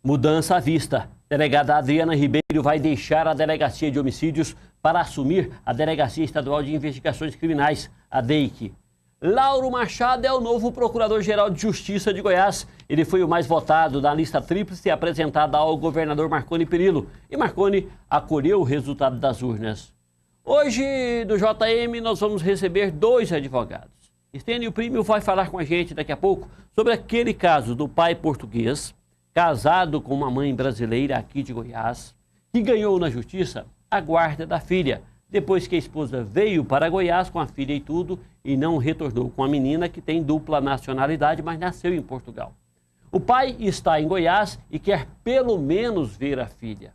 Mudança à vista. Delegada Adriana Ribeiro vai deixar a Delegacia de Homicídios para assumir a Delegacia Estadual de Investigações Criminais, a DEIC. Lauro Machado é o novo Procurador-Geral de Justiça de Goiás. Ele foi o mais votado na lista tríplice apresentada ao governador Marconi Perillo. E Marconi acolheu o resultado das urnas. Hoje, do JM, nós vamos receber 2 advogados. Estênio Primo vai falar com a gente daqui a pouco sobre aquele caso do pai português, casado com uma mãe brasileira aqui de Goiás, que ganhou na justiça a guarda da filha, depois que a esposa veio para Goiás com a filha e tudo e não retornou com a menina que tem dupla nacionalidade, mas nasceu em Portugal. O pai está em Goiás e quer pelo menos ver a filha.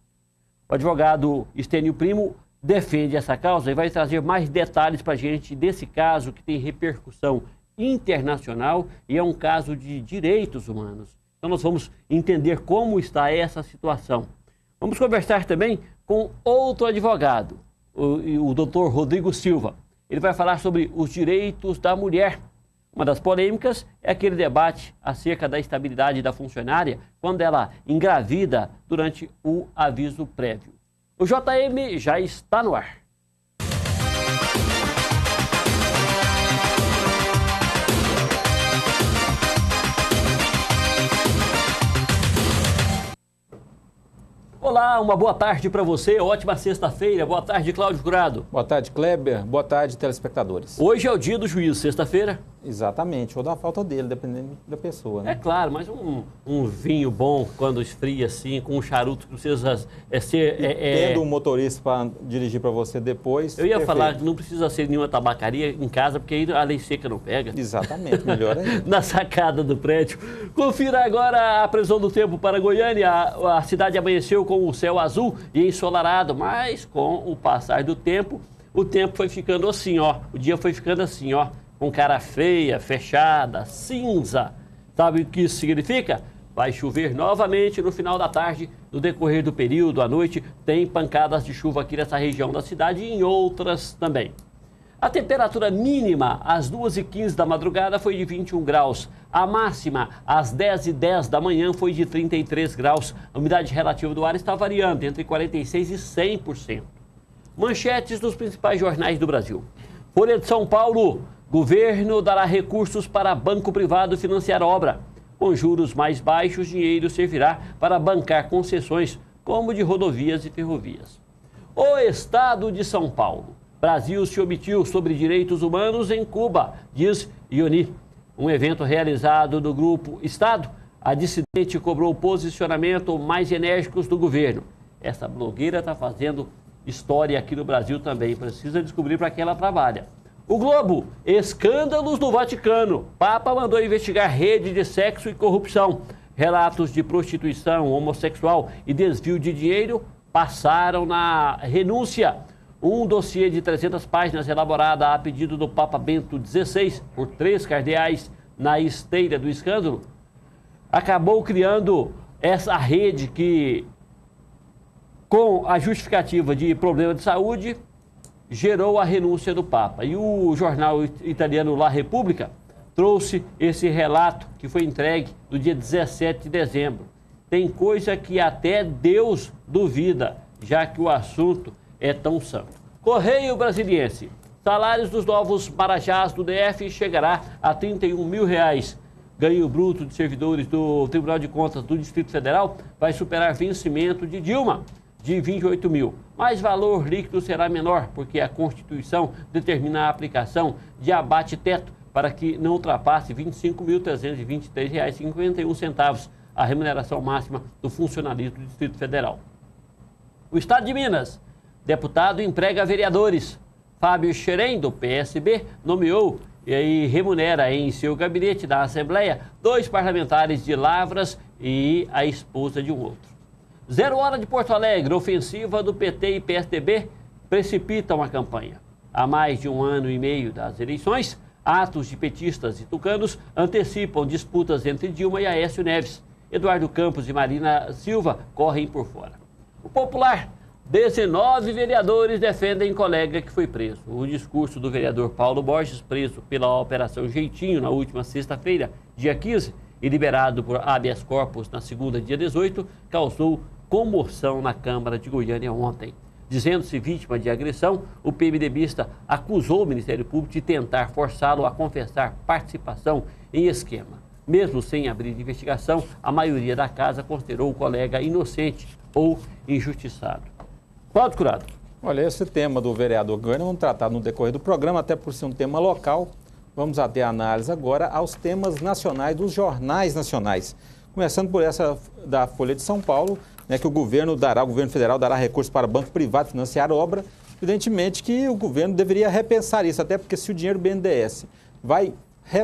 O advogado Estênio Primo defende essa causa e vai trazer mais detalhes para a gente desse caso que tem repercussão internacional e é um caso de direitos humanos. Então nós vamos entender como está essa situação. Vamos conversar também com outro advogado, o doutor Rodrigo Silva. Ele vai falar sobre os direitos da mulher. Uma das polêmicas é aquele debate acerca da estabilidade da funcionária quando ela engravida durante o aviso prévio. O JM já está no ar. Olá, uma boa tarde para você, ótima sexta-feira. Boa tarde, Cláudio Curado. Boa tarde, Kleber. Boa tarde, telespectadores. Hoje é o dia do juízo, sexta-feira. Exatamente, ou da falta dele, dependendo da pessoa, né? É claro, mas um vinho bom, quando esfria assim, com um charuto que precisa ser... Tendo um motorista para dirigir para você depois... Eu ia falar que não precisa ser nenhuma tabacaria em casa, porque aí a lei seca não pega. Exatamente, melhor ainda. Na sacada do prédio. Confira agora a previsão do tempo para Goiânia. A cidade amanheceu com o céu azul e ensolarado, mas com o passar do tempo, o tempo foi ficando assim, ó. O dia foi ficando assim, ó. Com cara feia, fechada, cinza. Sabe o que isso significa? Vai chover novamente no final da tarde, no decorrer do período, à noite, tem pancadas de chuva aqui nessa região da cidade e em outras também. A temperatura mínima às 2h15 da madrugada foi de 21 graus. A máxima às 10h10 da manhã foi de 33 graus. A umidade relativa do ar está variando entre 46% e 100%. Manchetes dos principais jornais do Brasil. Folha de São Paulo. Governo dará recursos para banco privado financiar obra. Com juros mais baixos, dinheiro servirá para bancar concessões, como de rodovias e ferrovias. O Estado de São Paulo. Brasil se omitiu sobre direitos humanos em Cuba, diz Ioni. Um evento realizado no Grupo Estado, a dissidente cobrou posicionamento mais enérgicos do governo. Essa blogueira está fazendo história aqui no Brasil também, precisa descobrir para que ela trabalha. O Globo, escândalos no Vaticano. Papa mandou investigar rede de sexo e corrupção. Relatos de prostituição homossexual e desvio de dinheiro passaram na renúncia. Um dossiê de 300 páginas elaborado a pedido do Papa Bento XVI por 3 cardeais na esteira do escândalo, acabou criando essa rede que, com a justificativa de problema de saúde, gerou a renúncia do Papa. E o jornal italiano La Repubblica trouxe esse relato que foi entregue no dia 17 de dezembro. Tem coisa que até Deus duvida, já que o assunto é tão santo. Correio Brasiliense. Salários dos novos marajás do DF chegará a R$ 31 mil. Ganho bruto de servidores do Tribunal de Contas do Distrito Federal vai superar vencimento de Dilma, de 28 mil. Mas valor líquido será menor, porque a Constituição determina a aplicação de abate-teto para que não ultrapasse R$ 25.323,51 a remuneração máxima do funcionalismo do Distrito Federal. O Estado de Minas. Deputado emprega vereadores. Fábio Xerém, do PSB, nomeou e remunera em seu gabinete da Assembleia 2 parlamentares de Lavras e a esposa de um outro. 0 hora de Porto Alegre, ofensiva do PT e PSDB precipitam a campanha. Há mais de 1 ano e meio das eleições, atos de petistas e tucanos antecipam disputas entre Dilma e Aécio Neves. Eduardo Campos e Marina Silva correm por fora. O Popular. 19 vereadores defendem colega que foi preso. O discurso do vereador Paulo Borges, preso pela Operação Jeitinho na última sexta-feira, dia 15, e liberado por habeas corpus na segunda, dia 18, causou comoção na Câmara de Goiânia ontem. Dizendo-se vítima de agressão, o PMDBista acusou o Ministério Público de tentar forçá-lo a confessar participação em esquema. Mesmo sem abrir investigação, a maioria da casa considerou o colega inocente ou injustiçado. Cláudio Curado. Olha, esse tema do vereador Goiânia vamos tratar no decorrer do programa, até por ser um tema local. Vamos até a análise agora aos temas nacionais dos jornais nacionais. Começando por essa da Folha de São Paulo, né, que o governo federal dará recursos para banco privado financiar obra. Evidentemente que o governo deveria repensar isso, até porque se o dinheiro do BNDES vai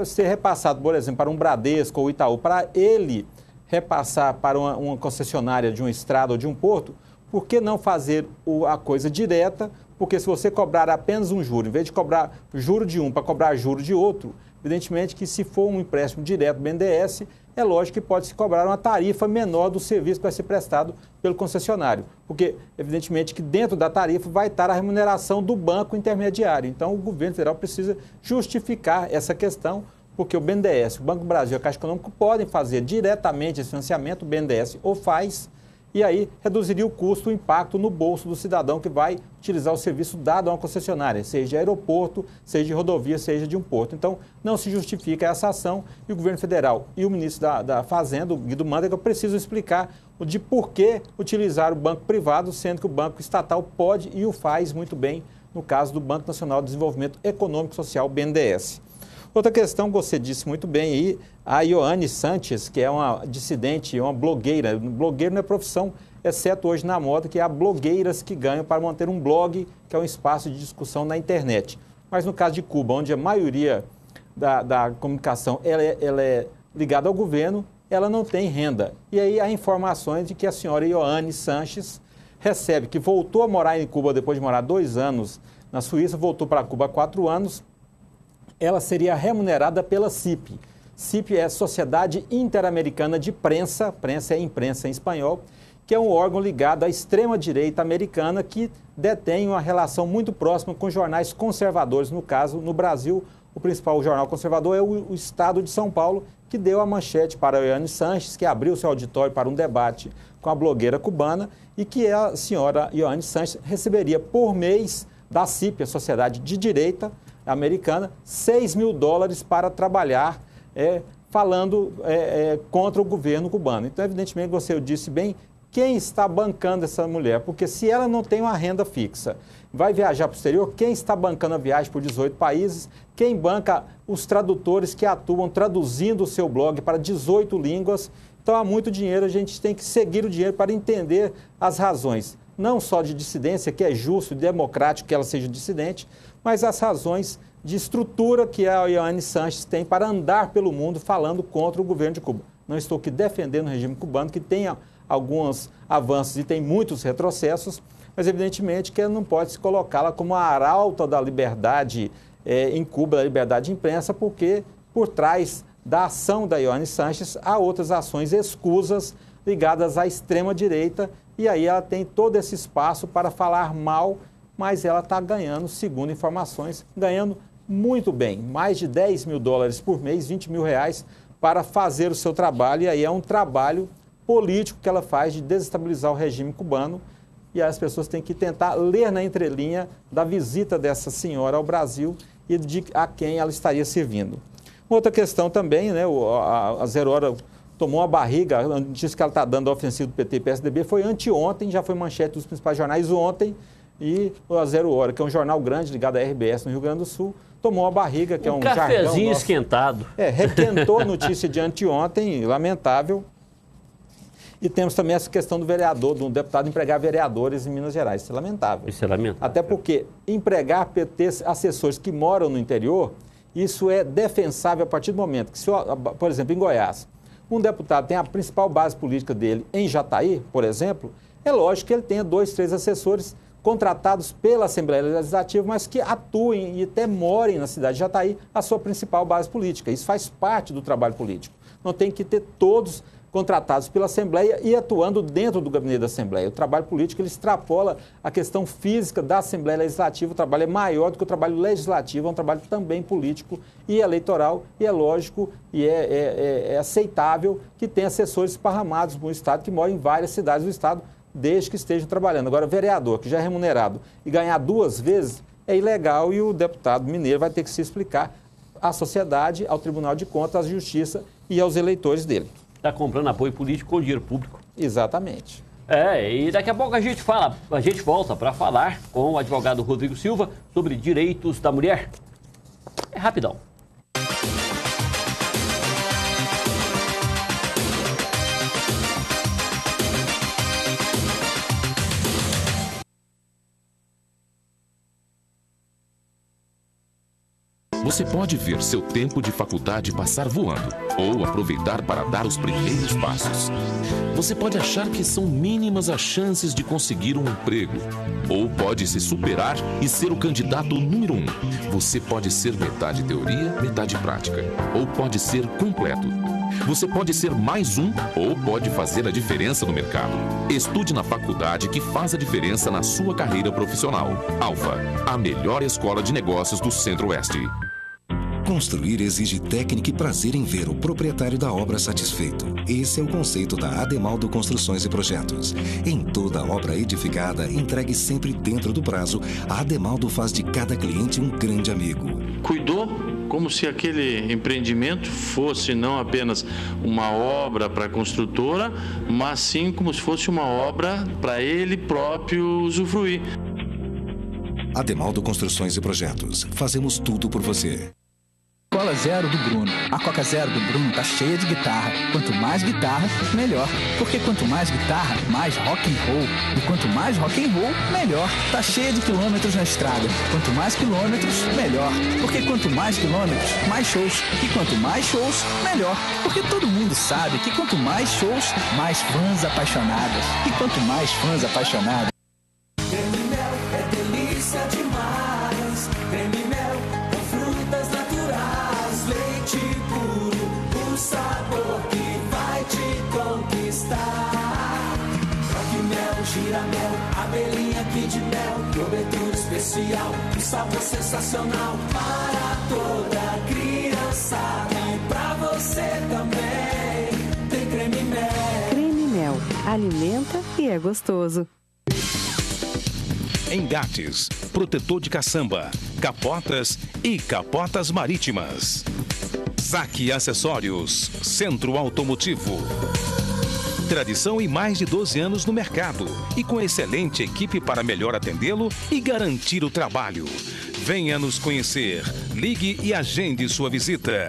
ser repassado, por exemplo, para um Bradesco ou Itaú, para ele repassar para uma concessionária de uma estrada ou de um porto, por que não fazer a coisa direta? Porque se você cobrar apenas um juro, em vez de cobrar juro de um para cobrar juro de outro, evidentemente que se for um empréstimo direto do BNDES, é lógico que pode se cobrar uma tarifa menor do serviço que vai ser prestado pelo concessionário. Porque, evidentemente, que dentro da tarifa vai estar a remuneração do banco intermediário. Então, o governo federal precisa justificar essa questão, porque o BNDES, o Banco do Brasil e a Caixa Econômica podem fazer diretamente esse financiamento, o BNDES ou faz, e aí reduziria o custo, o impacto no bolso do cidadão que vai utilizar o serviço dado a uma concessionária, seja de aeroporto, seja de rodovia, seja de um porto. Então, não se justifica essa ação e o governo federal e o ministro da Fazenda, o Guido Mantega, precisam explicar de por que utilizar o banco privado, sendo que o banco estatal pode e o faz muito bem, no caso do Banco Nacional de Desenvolvimento Econômico e Social, BNDES. Outra questão que você disse muito bem aí, a Ioane Sanches, que é uma dissidente, uma blogueira. Blogueiro não é profissão, exceto hoje na moda, que há blogueiras que ganham para manter um blog, que é um espaço de discussão na internet. Mas no caso de Cuba, onde a maioria da comunicação ela é ligada ao governo, ela não tem renda. E aí há informações de que a senhora Ioane Sanches recebe, que voltou a morar em Cuba depois de morar 2 anos na Suíça, voltou para Cuba há 4 anos, ela seria remunerada pela CIP. CIP é Sociedade Interamericana de Prensa, prensa é imprensa em espanhol, que é um órgão ligado à extrema-direita americana que detém uma relação muito próxima com jornais conservadores. No caso, no Brasil, o principal jornal conservador é o Estado de São Paulo, que deu a manchete para a Ioane Sanches, que abriu seu auditório para um debate com a blogueira cubana e que a senhora Ioane Sanches receberia por mês da CIP, a Sociedade de Direita Americana, $6 mil para trabalhar falando contra o governo cubano. Então, evidentemente, eu disse bem, quem está bancando essa mulher? Porque se ela não tem uma renda fixa, vai viajar para o exterior, quem está bancando a viagem por 18 países? Quem banca os tradutores que atuam traduzindo o seu blog para 18 línguas? Então, há muito dinheiro, a gente tem que seguir o dinheiro para entender as razões, não só de dissidência, que é justo e democrático que ela seja dissidente, mas as razões de estrutura que a Ioane Sanches tem para andar pelo mundo falando contra o governo de Cuba. Não estou aqui defendendo o regime cubano, que tem alguns avanços e tem muitos retrocessos, mas evidentemente que não pode se colocá-la como a arauta da liberdade em Cuba, da liberdade de imprensa, porque por trás da ação da Ioane Sanches há outras ações escusas ligadas à extrema-direita, e aí ela tem todo esse espaço para falar mal, mas ela está ganhando, segundo informações, ganhando muito bem, mais de $10 mil por mês, R$20 mil para fazer o seu trabalho, e aí é um trabalho político que ela faz de desestabilizar o regime cubano, e aí as pessoas têm que tentar ler na entrelinha da visita dessa senhora ao Brasil e de a quem ela estaria servindo. Outra questão também, né, a Zero Hora tomou a barriga, a notícia que ela está dando a ofensiva do PT e PSDB foi anteontem, já foi manchete dos principais jornais ontem, e a Zero Hora, que é um jornal grande ligado à RBS no Rio Grande do Sul, tomou a barriga, que é um jargão cafezinho esquentado. Requentou a notícia de anteontem, lamentável. E temos também essa questão do vereador, do deputado empregar vereadores em Minas Gerais. Isso é lamentável. Isso é lamentável. Até porque empregar PT assessores que moram no interior, isso é defensável a partir do momento que, por exemplo, em Goiás, um deputado tem a principal base política dele em Jataí, por exemplo, é lógico que ele tenha 2, 3 assessores contratados pela Assembleia Legislativa, mas que atuem e até morem na cidade de Jataí, a sua principal base política. Isso faz parte do trabalho político. Não tem que ter todos contratados pela Assembleia e atuando dentro do gabinete da Assembleia. O trabalho político ele extrapola a questão física da Assembleia Legislativa, o trabalho é maior do que o trabalho legislativo, é um trabalho também político e eleitoral, e é lógico e é aceitável que tenha assessores esparramados no Estado, que moram em várias cidades do Estado, desde que estejam trabalhando. Agora, vereador que já é remunerado e ganhar 2 vezes é ilegal e o deputado mineiro vai ter que se explicar à sociedade, ao Tribunal de Contas, à Justiça e aos eleitores dele. Está comprando apoio político com dinheiro público. Exatamente. E daqui a pouco a gente volta para falar com o advogado Rodrigo Silva sobre direitos da mulher. É rapidão. Você pode ver seu tempo de faculdade passar voando ou aproveitar para dar os primeiros passos. Você pode achar que são mínimas as chances de conseguir um emprego ou pode se superar e ser o candidato número 1. Você pode ser metade teoria, metade prática ou pode ser completo. Você pode ser mais um ou pode fazer a diferença no mercado. Estude na faculdade que faz a diferença na sua carreira profissional. Alfa, a melhor escola de negócios do Centro-Oeste. Construir exige técnica e prazer em ver o proprietário da obra satisfeito. Esse é o conceito da Ademaldo Construções e Projetos. Em toda obra edificada, entregue sempre dentro do prazo, a Ademaldo faz de cada cliente um grande amigo. Cuidou como se aquele empreendimento fosse não apenas uma obra para a construtora, mas sim como se fosse uma obra para ele próprio usufruir. Ademaldo Construções e Projetos. Fazemos tudo por você. Coca Zero do Bruno. A Coca Zero do Bruno tá cheia de guitarra. Quanto mais guitarra, melhor. Porque quanto mais guitarra, mais rock and roll. E quanto mais rock and roll, melhor. Tá cheia de quilômetros na estrada. Quanto mais quilômetros, melhor. Porque quanto mais quilômetros, mais shows. E quanto mais shows, melhor. Porque todo mundo sabe que quanto mais shows, mais fãs apaixonadas. E quanto mais fãs apaixonadas. Creme mel é delícia demais. Creme mel com frutas naturais, leite puro, o sabor que vai te conquistar. Rock mel, giramel, abelhinha kid mel, cobertura especial, um sabor sensacional para toda criançada e pra você também. Tem creme mel. Creme mel, alimenta e é gostoso. Engates, protetor de caçamba, capotas e capotas marítimas. Zac Acessórios, Centro Automotivo. Tradição e mais de 12 anos no mercado e com excelente equipe para melhor atendê-lo e garantir o trabalho. Venha nos conhecer, ligue e agende sua visita.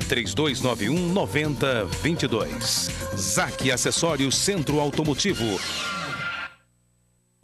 3291-9022. Zac Acessórios Centro Automotivo.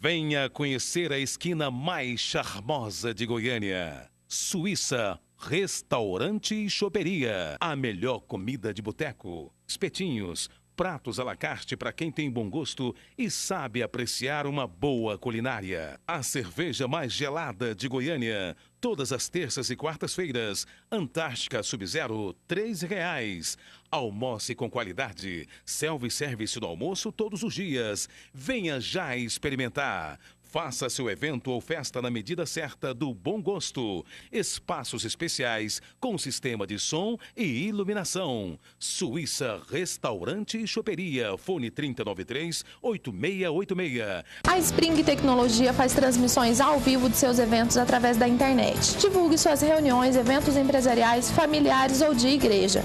Venha conhecer a esquina mais charmosa de Goiânia. Suíça, Restaurante e Choperia. A melhor comida de boteco. Espetinhos, pratos à la carte para quem tem bom gosto e sabe apreciar uma boa culinária. A cerveja mais gelada de Goiânia. Todas as terças e quartas-feiras. Antártica Sub-Zero, R$3. Almoce com qualidade. Self-service no almoço todos os dias. Venha já experimentar. Faça seu evento ou festa na medida certa do bom gosto. Espaços especiais com sistema de som e iluminação. Suíça Restaurante e Choperia. Fone 3093-8686. A Spring Tecnologia faz transmissões ao vivo de seus eventos através da internet. Divulgue suas reuniões, eventos empresariais, familiares ou de igreja.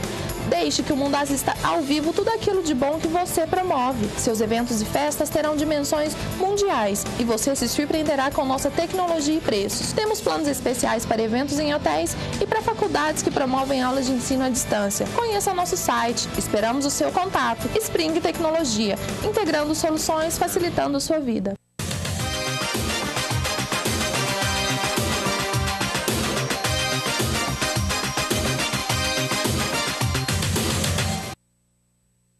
Deixe que o mundo assista ao vivo tudo aquilo de bom que você promove. Seus eventos e festas terão dimensões mundiais e você se surpreenderá com nossa tecnologia e preços. Temos planos especiais para eventos em hotéis e para faculdades que promovem aulas de ensino à distância. Conheça nosso site. Esperamos o seu contato. Spring Tecnologia, integrando soluções, facilitando sua vida.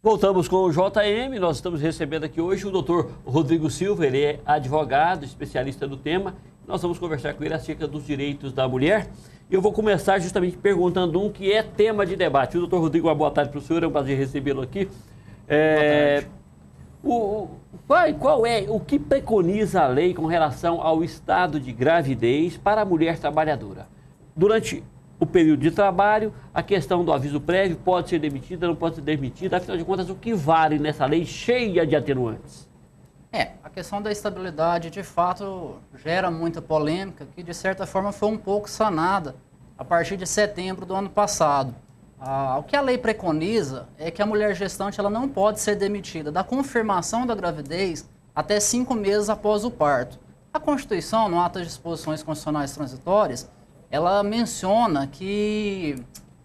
Voltamos com o JM, nós estamos recebendo aqui hoje o doutor Rodrigo Silva, ele é advogado, especialista do tema. Nós vamos conversar com ele acerca dos direitos da mulher. E eu vou começar justamente perguntando um que é tema de debate. O doutor Rodrigo, uma boa tarde para o senhor, é um prazer recebê-lo aqui. Qual é o que preconiza a lei com relação ao estado de gravidez para a mulher trabalhadora? Durante o período de trabalho, a questão do aviso prévio pode ser demitida, não pode ser demitida, afinal de contas, o que vale nessa lei cheia de atenuantes? A questão da estabilidade, de fato, gera muita polêmica, que de certa forma foi um pouco sanada a partir de setembro do ano passado. O que a lei preconiza é que a mulher gestante ela não pode ser demitida da confirmação da gravidez até 5 meses após o parto. A Constituição, no ato de disposições constitucionais transitórias, ela menciona que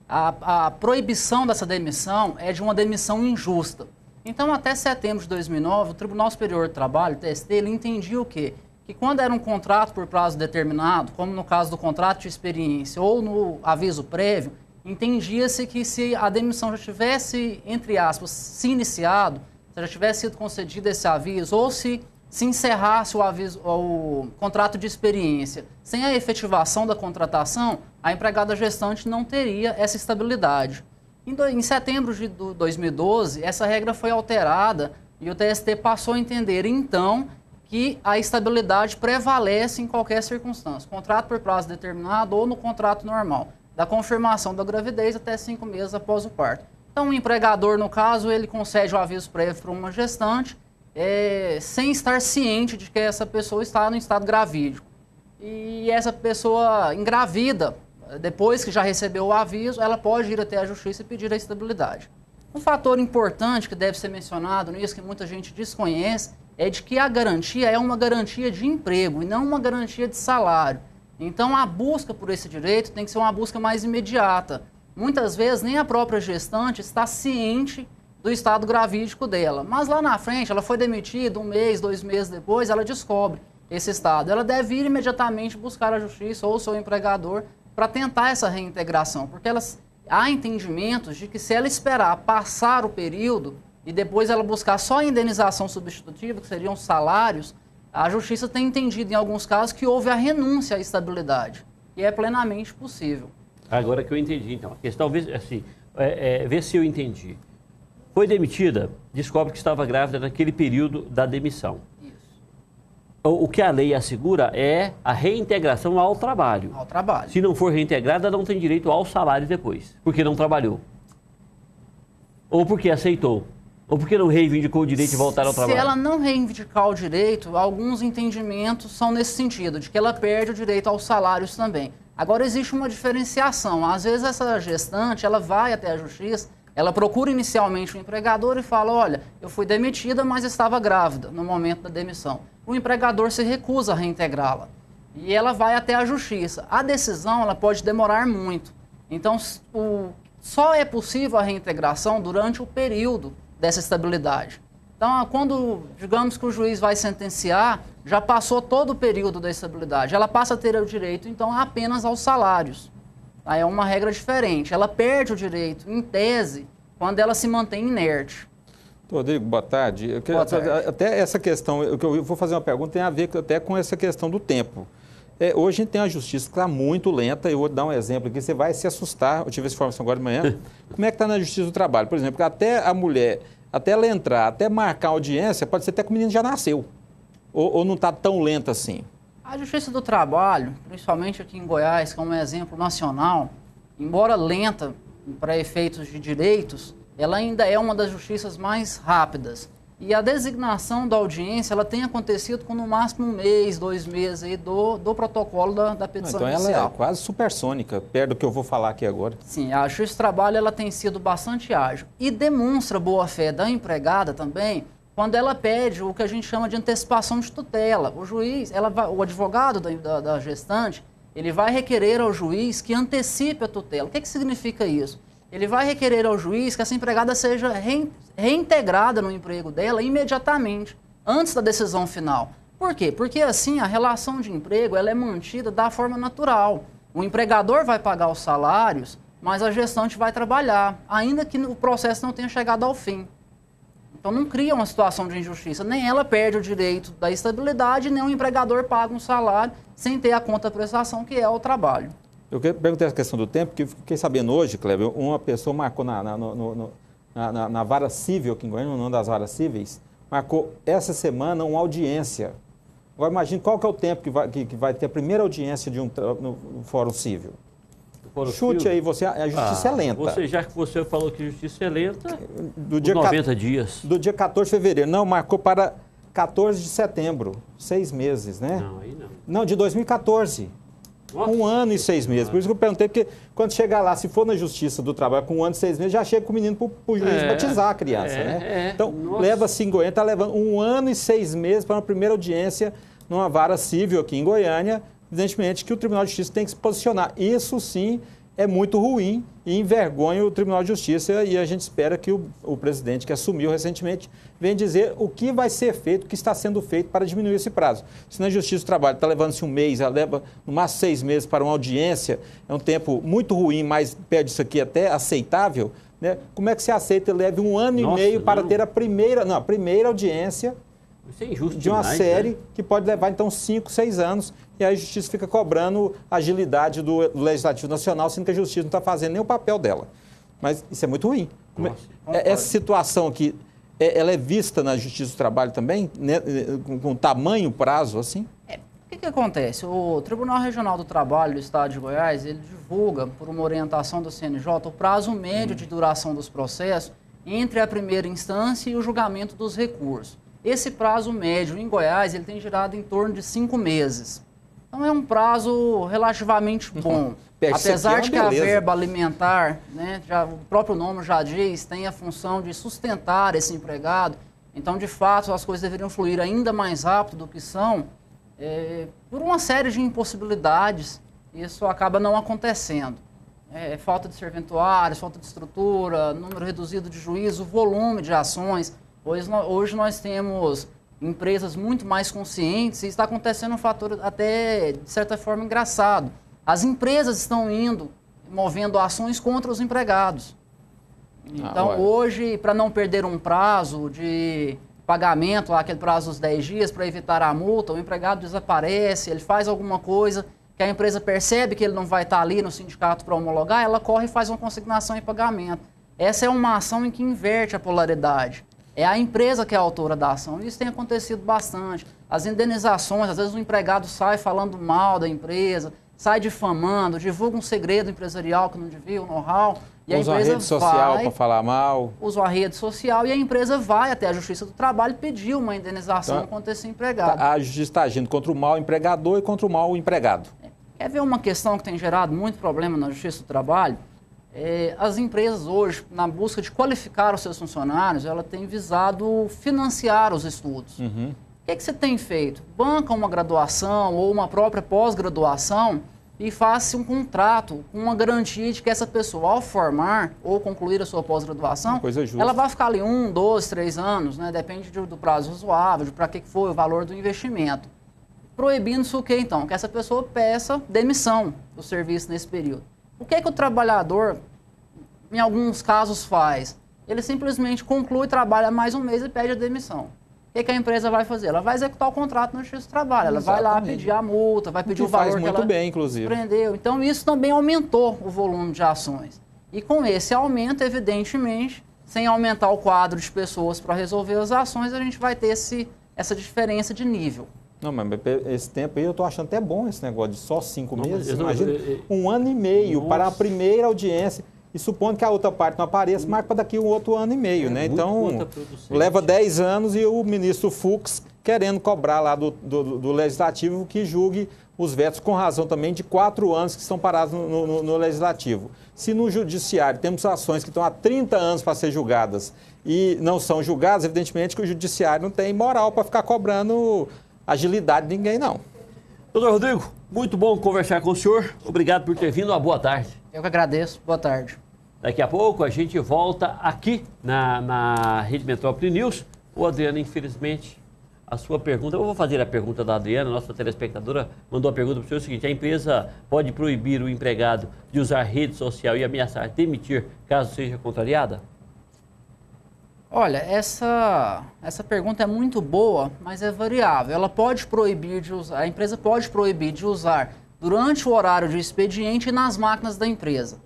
a proibição dessa demissão é de uma demissão injusta. Então, até setembro de 2009, o Tribunal Superior do Trabalho, o TST, ele entendia o quê? Que quando era um contrato por prazo determinado, como no caso do contrato de experiência ou no aviso prévio, entendia-se que se a demissão já tivesse, entre aspas, se iniciado, se já tivesse sido concedido esse aviso, ou se encerrasse o contrato de experiência sem a efetivação da contratação, a empregada gestante não teria essa estabilidade. Em setembro de 2012, essa regra foi alterada e o TST passou a entender, então, que a estabilidade prevalece em qualquer circunstância, contrato por prazo determinado ou no contrato normal, da confirmação da gravidez até 5 meses após o parto. Então, o empregador, no caso, ele concede o aviso prévio para uma gestante, sem estar ciente de que essa pessoa está no estado gravídico. E essa pessoa engravida, depois que já recebeu o aviso, ela pode ir até a justiça e pedir a estabilidade. Um fator importante que deve ser mencionado nisso, que muita gente desconhece, é de que a garantia é uma garantia de emprego e não uma garantia de salário. Então, a busca por esse direito tem que ser uma busca mais imediata. Muitas vezes, nem a própria gestante está ciente do estado gravídico dela. Mas lá na frente, ela foi demitida 1 mês, 2 meses depois, ela descobre esse estado. Ela deve ir imediatamente buscar a justiça ou o seu empregador para tentar essa reintegração, porque há entendimentos de que se ela esperar passar o período e depois ela buscar só a indenização substitutiva, que seriam os salários, a justiça tem entendido em alguns casos que houve a renúncia à estabilidade, e é plenamente possível. Agora que eu entendi, então, a questão, assim, ver se eu entendi. Foi demitida, descobre que estava grávida naquele período da demissão. O que a lei assegura é a reintegração ao trabalho. Ao trabalho. Se não for reintegrada, não tem direito ao salário depois, porque não trabalhou. Ou porque aceitou. Ou porque não reivindicou o direito de voltar ao trabalho. Se ela não reivindicar o direito, alguns entendimentos são nesse sentido, de que ela perde o direito aos salários também. Agora, existe uma diferenciação. Às vezes, essa gestante, ela vai até a justiça, ela procura inicialmente o empregador e fala, olha, eu fui demitida, mas estava grávida no momento da demissão. O empregador se recusa a reintegrá-la. E ela vai até a justiça. A decisão ela pode demorar muito. Então, só é possível a reintegração durante o período dessa estabilidade. Então, quando, digamos que o juiz vai sentenciar, já passou todo o período da estabilidade. Ela passa a ter o direito, então, apenas aos salários. Aí é uma regra diferente. Ela perde o direito, em tese, quando ela se mantém inerte. Rodrigo, boa tarde. Boa tarde. Até essa questão, eu vou fazer uma pergunta, tem a ver até com essa questão do tempo. Hoje a gente tem uma justiça que está muito lenta, eu vou dar um exemplo aqui, você vai se assustar, eu tive essa informação agora de manhã. Como é que está na justiça do trabalho? Por exemplo, até a mulher, até ela entrar, até marcar a audiência, pode ser até que o menino já nasceu. Ou não está tão lenta assim? A Justiça do Trabalho, principalmente aqui em Goiás, que é um exemplo nacional, embora lenta para efeitos de direitos, ela ainda é uma das justiças mais rápidas. E a designação da audiência, ela tem acontecido com no máximo 1 mês, 2 meses aí do protocolo da petição judicial. Então ela é quase supersônica, perto do que eu vou falar aqui agora. Sim, a Justiça do Trabalho ela tem sido bastante ágil e demonstra boa-fé da empregada também quando ela pede o que a gente chama de antecipação de tutela. O juiz, o advogado da gestante, ele vai requerer ao juiz que antecipe a tutela. O que significa isso? Ele vai requerer ao juiz que essa empregada seja reintegrada no emprego dela imediatamente, antes da decisão final. Por quê? Porque assim a relação de emprego ela é mantida da forma natural. O empregador vai pagar os salários, mas a gestante vai trabalhar, ainda que o processo não tenha chegado ao fim. Então não cria uma situação de injustiça. Nem ela perde o direito da estabilidade, nem o empregador paga um salário sem ter a contraprestação que é o trabalho. Eu perguntei essa questão do tempo, porque fiquei sabendo hoje, Kleber, uma pessoa marcou na vara civil aqui em Goiânia, uma das varas cíveis, marcou essa semana uma audiência. Agora imagine qual que é o tempo que vai ter a primeira audiência de no Fórum Civil. Chute aí, a justiça é lenta. Já que você falou que a justiça é lenta, do dia 90 dias. Do dia 14 de fevereiro. Não, marcou para 14 de setembro. 6 meses, né? Não, aí não. Não, de 2014. Nossa. 1 ano e 6 meses. Por isso que eu perguntei, porque quando chegar lá, se for na Justiça do Trabalho com 1 ano e 6 meses, já chega com o menino para o juiz batizar a criança, né? Então, leva-se em Goiânia, está levando 1 ano e 6 meses para uma primeira audiência numa vara civil aqui em Goiânia. Evidentemente que o Tribunal de Justiça tem que se posicionar. Isso sim é muito ruim e envergonha o Tribunal de Justiça, e a gente espera que o presidente que assumiu recentemente venha dizer o que vai ser feito, o que está sendo feito para diminuir esse prazo. Se na Justiça do Trabalho está levando-se 1 mês, ela leva no máximo 6 meses para uma audiência, é um tempo muito ruim, mas perto disso aqui até aceitável, né? Como é que se aceita? Leve 1 ano e meio para ter a primeira audiência isso é injusto de uma demais, série, né? Que pode levar, então, 5, 6 anos, e aí a Justiça fica cobrando a agilidade do Legislativo Nacional, sendo que a Justiça não está fazendo nem o papel dela. Mas isso é muito ruim. Essa situação aqui, ela é vista na Justiça do Trabalho também, né, com tamanho prazo, assim? O que acontece? O Tribunal Regional do Trabalho do Estado de Goiás, ele divulga, por uma orientação do CNJ, o prazo médio de duração dos processos entre a primeira instância e o julgamento dos recursos. Esse prazo médio em Goiás, ele tem girado em torno de 5 meses. Então é um prazo relativamente bom. Apesar de que a verba alimentar, né, o próprio nome já diz, tem a função de sustentar esse empregado. Então, de fato, as coisas deveriam fluir ainda mais rápido do que são, por uma série de impossibilidades. Isso acaba não acontecendo. Falta de serventuários, falta de estrutura, número reduzido de juízes, o volume de ações. Hoje nós temos empresas muito mais conscientes e está acontecendo um fator até, de certa forma, engraçado. As empresas estão movendo ações contra os empregados. Então, hoje, para não perder um prazo de pagamento, aquele prazo dos 10 dias, para evitar a multa, o empregado desaparece, ele faz alguma coisa que a empresa percebe que ele não vai estar ali no sindicato para homologar, ela corre e faz uma consignação em pagamento. Essa é uma ação em que inverte a polaridade. É a empresa que é a autora da ação. Isso tem acontecido bastante. As indenizações, às vezes o empregado sai falando mal da empresa, sai difamando, divulga um segredo empresarial que não devia, o know-how. Usa a rede social para falar mal. Usa a rede social e a empresa vai até a Justiça do Trabalho pedir uma indenização contra esse empregado. A Justiça está agindo contra o mau empregador e contra o mau empregado. Quer ver uma questão que tem gerado muito problema na Justiça do Trabalho? As empresas hoje, na busca de qualificar os seus funcionários, ela tem visado financiar os estudos. Uhum. O que você tem feito? Banca uma graduação ou uma própria pós-graduação e faz um contrato com uma garantia de que essa pessoa, ao formar ou concluir a sua pós-graduação, ela vai ficar ali 1, 2, 3 anos, né? Depende do prazo razoável, de para que foi o valor do investimento. Proibindo-se o que, então? Que essa pessoa peça demissão do serviço nesse período. O que o trabalhador, em alguns casos, faz? Ele simplesmente conclui, trabalha mais 1 mês e pede a demissão. O que a empresa vai fazer? Ela vai executar o contrato no Justiça do Trabalho. Ela vai lá pedir a multa, vai pedir o valor que ela prendeu. Então, isso também aumentou o volume de ações. E com esse aumento, evidentemente, sem aumentar o quadro de pessoas para resolver as ações, a gente vai ter essa diferença de nível. Não, mas esse tempo aí eu estou achando até bom esse negócio de só 5 meses. Imagina, 1 ano e meio para a primeira audiência. E supondo que a outra parte não apareça, marca para daqui um outro ano e meio, né? Então, leva 10 anos e o ministro Fux querendo cobrar lá do Legislativo que julgue os vetos com razão também de 4 anos que estão parados no Legislativo. Se no Judiciário temos ações que estão há 30 anos para ser julgadas e não são julgadas, evidentemente que o Judiciário não tem moral para ficar cobrando agilidade de ninguém, não. Doutor Rodrigo, muito bom conversar com o senhor. Obrigado por ter vindo. Uma boa tarde. Eu que agradeço. Boa tarde. Daqui a pouco a gente volta aqui na Rede Metrópole News. O Adriano, infelizmente, a sua pergunta... Eu vou fazer a pergunta da Adriana, nossa telespectadora mandou a pergunta para o senhor. É o seguinte: a empresa pode proibir o empregado de usar rede social e ameaçar demitir caso seja contrariada? Olha, essa pergunta é muito boa, mas é variável. Ela pode proibir de usar, a empresa pode proibir de usar durante o horário de expediente e nas máquinas da empresa.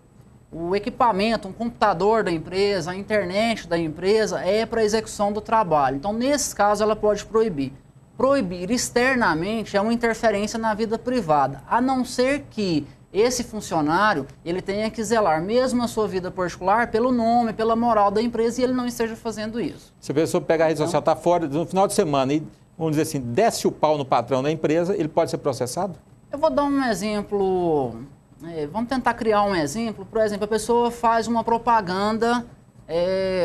o equipamento, um computador da empresa, a internet da empresa é para execução do trabalho. Então, nesses casos, ela pode proibir. Proibir externamente é uma interferência na vida privada, a não ser que esse funcionário ele tenha que zelar, mesmo na sua vida particular, pelo nome, pela moral da empresa, e ele não esteja fazendo isso. Se a pessoa pegar a rede social, está fora no final de semana e, vamos dizer assim, desce o pau no patrão da empresa, ele pode ser processado? Eu vou dar um exemplo, vamos tentar criar um exemplo. Por exemplo, a pessoa faz uma propaganda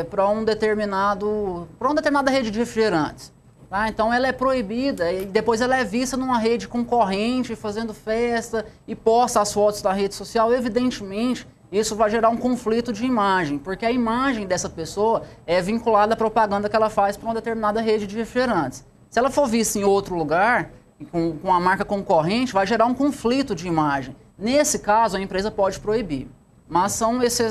para uma determinada rede de refrigerantes. Tá? Então ela é proibida e depois ela é vista numa rede concorrente, fazendo festa e posta as fotos da rede social. Evidentemente, isso vai gerar um conflito de imagem, porque a imagem dessa pessoa é vinculada à propaganda que ela faz para uma determinada rede de refrigerantes. Se ela for vista em outro lugar, com a marca concorrente, vai gerar um conflito de imagem. Nesse caso, a empresa pode proibir, mas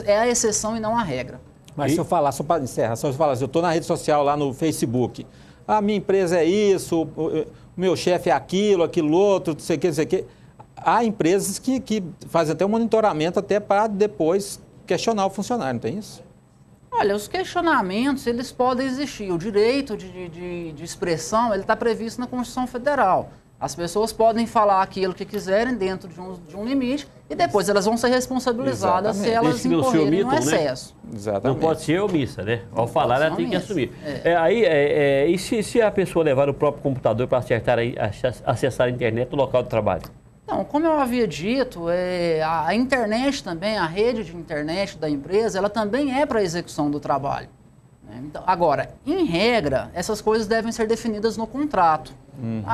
é a exceção e não a regra. Mas se eu falar, só para encerrar, se eu falar assim, eu estou na rede social lá no Facebook, a minha empresa é isso, o meu chefe é aquilo, aquilo outro, não sei o que, não sei o que. Há empresas que fazem até um monitoramento até para depois questionar o funcionário, não tem isso? Olha, os questionamentos, eles podem existir. O direito de expressão, ele está previsto na Constituição Federal. As pessoas podem falar aquilo que quiserem dentro de um limite e depois elas vão ser responsabilizadas se elas incorrerem no excesso. Né? Exatamente. Não pode ser omissa, né? Ao falar, ela tem que assumir. E se a pessoa levar o próprio computador para acessar a internet no local de trabalho? Então, como eu havia dito, a internet também, a rede de internet da empresa, ela também é para a execução do trabalho. Então, agora, em regra, essas coisas devem ser definidas no contrato.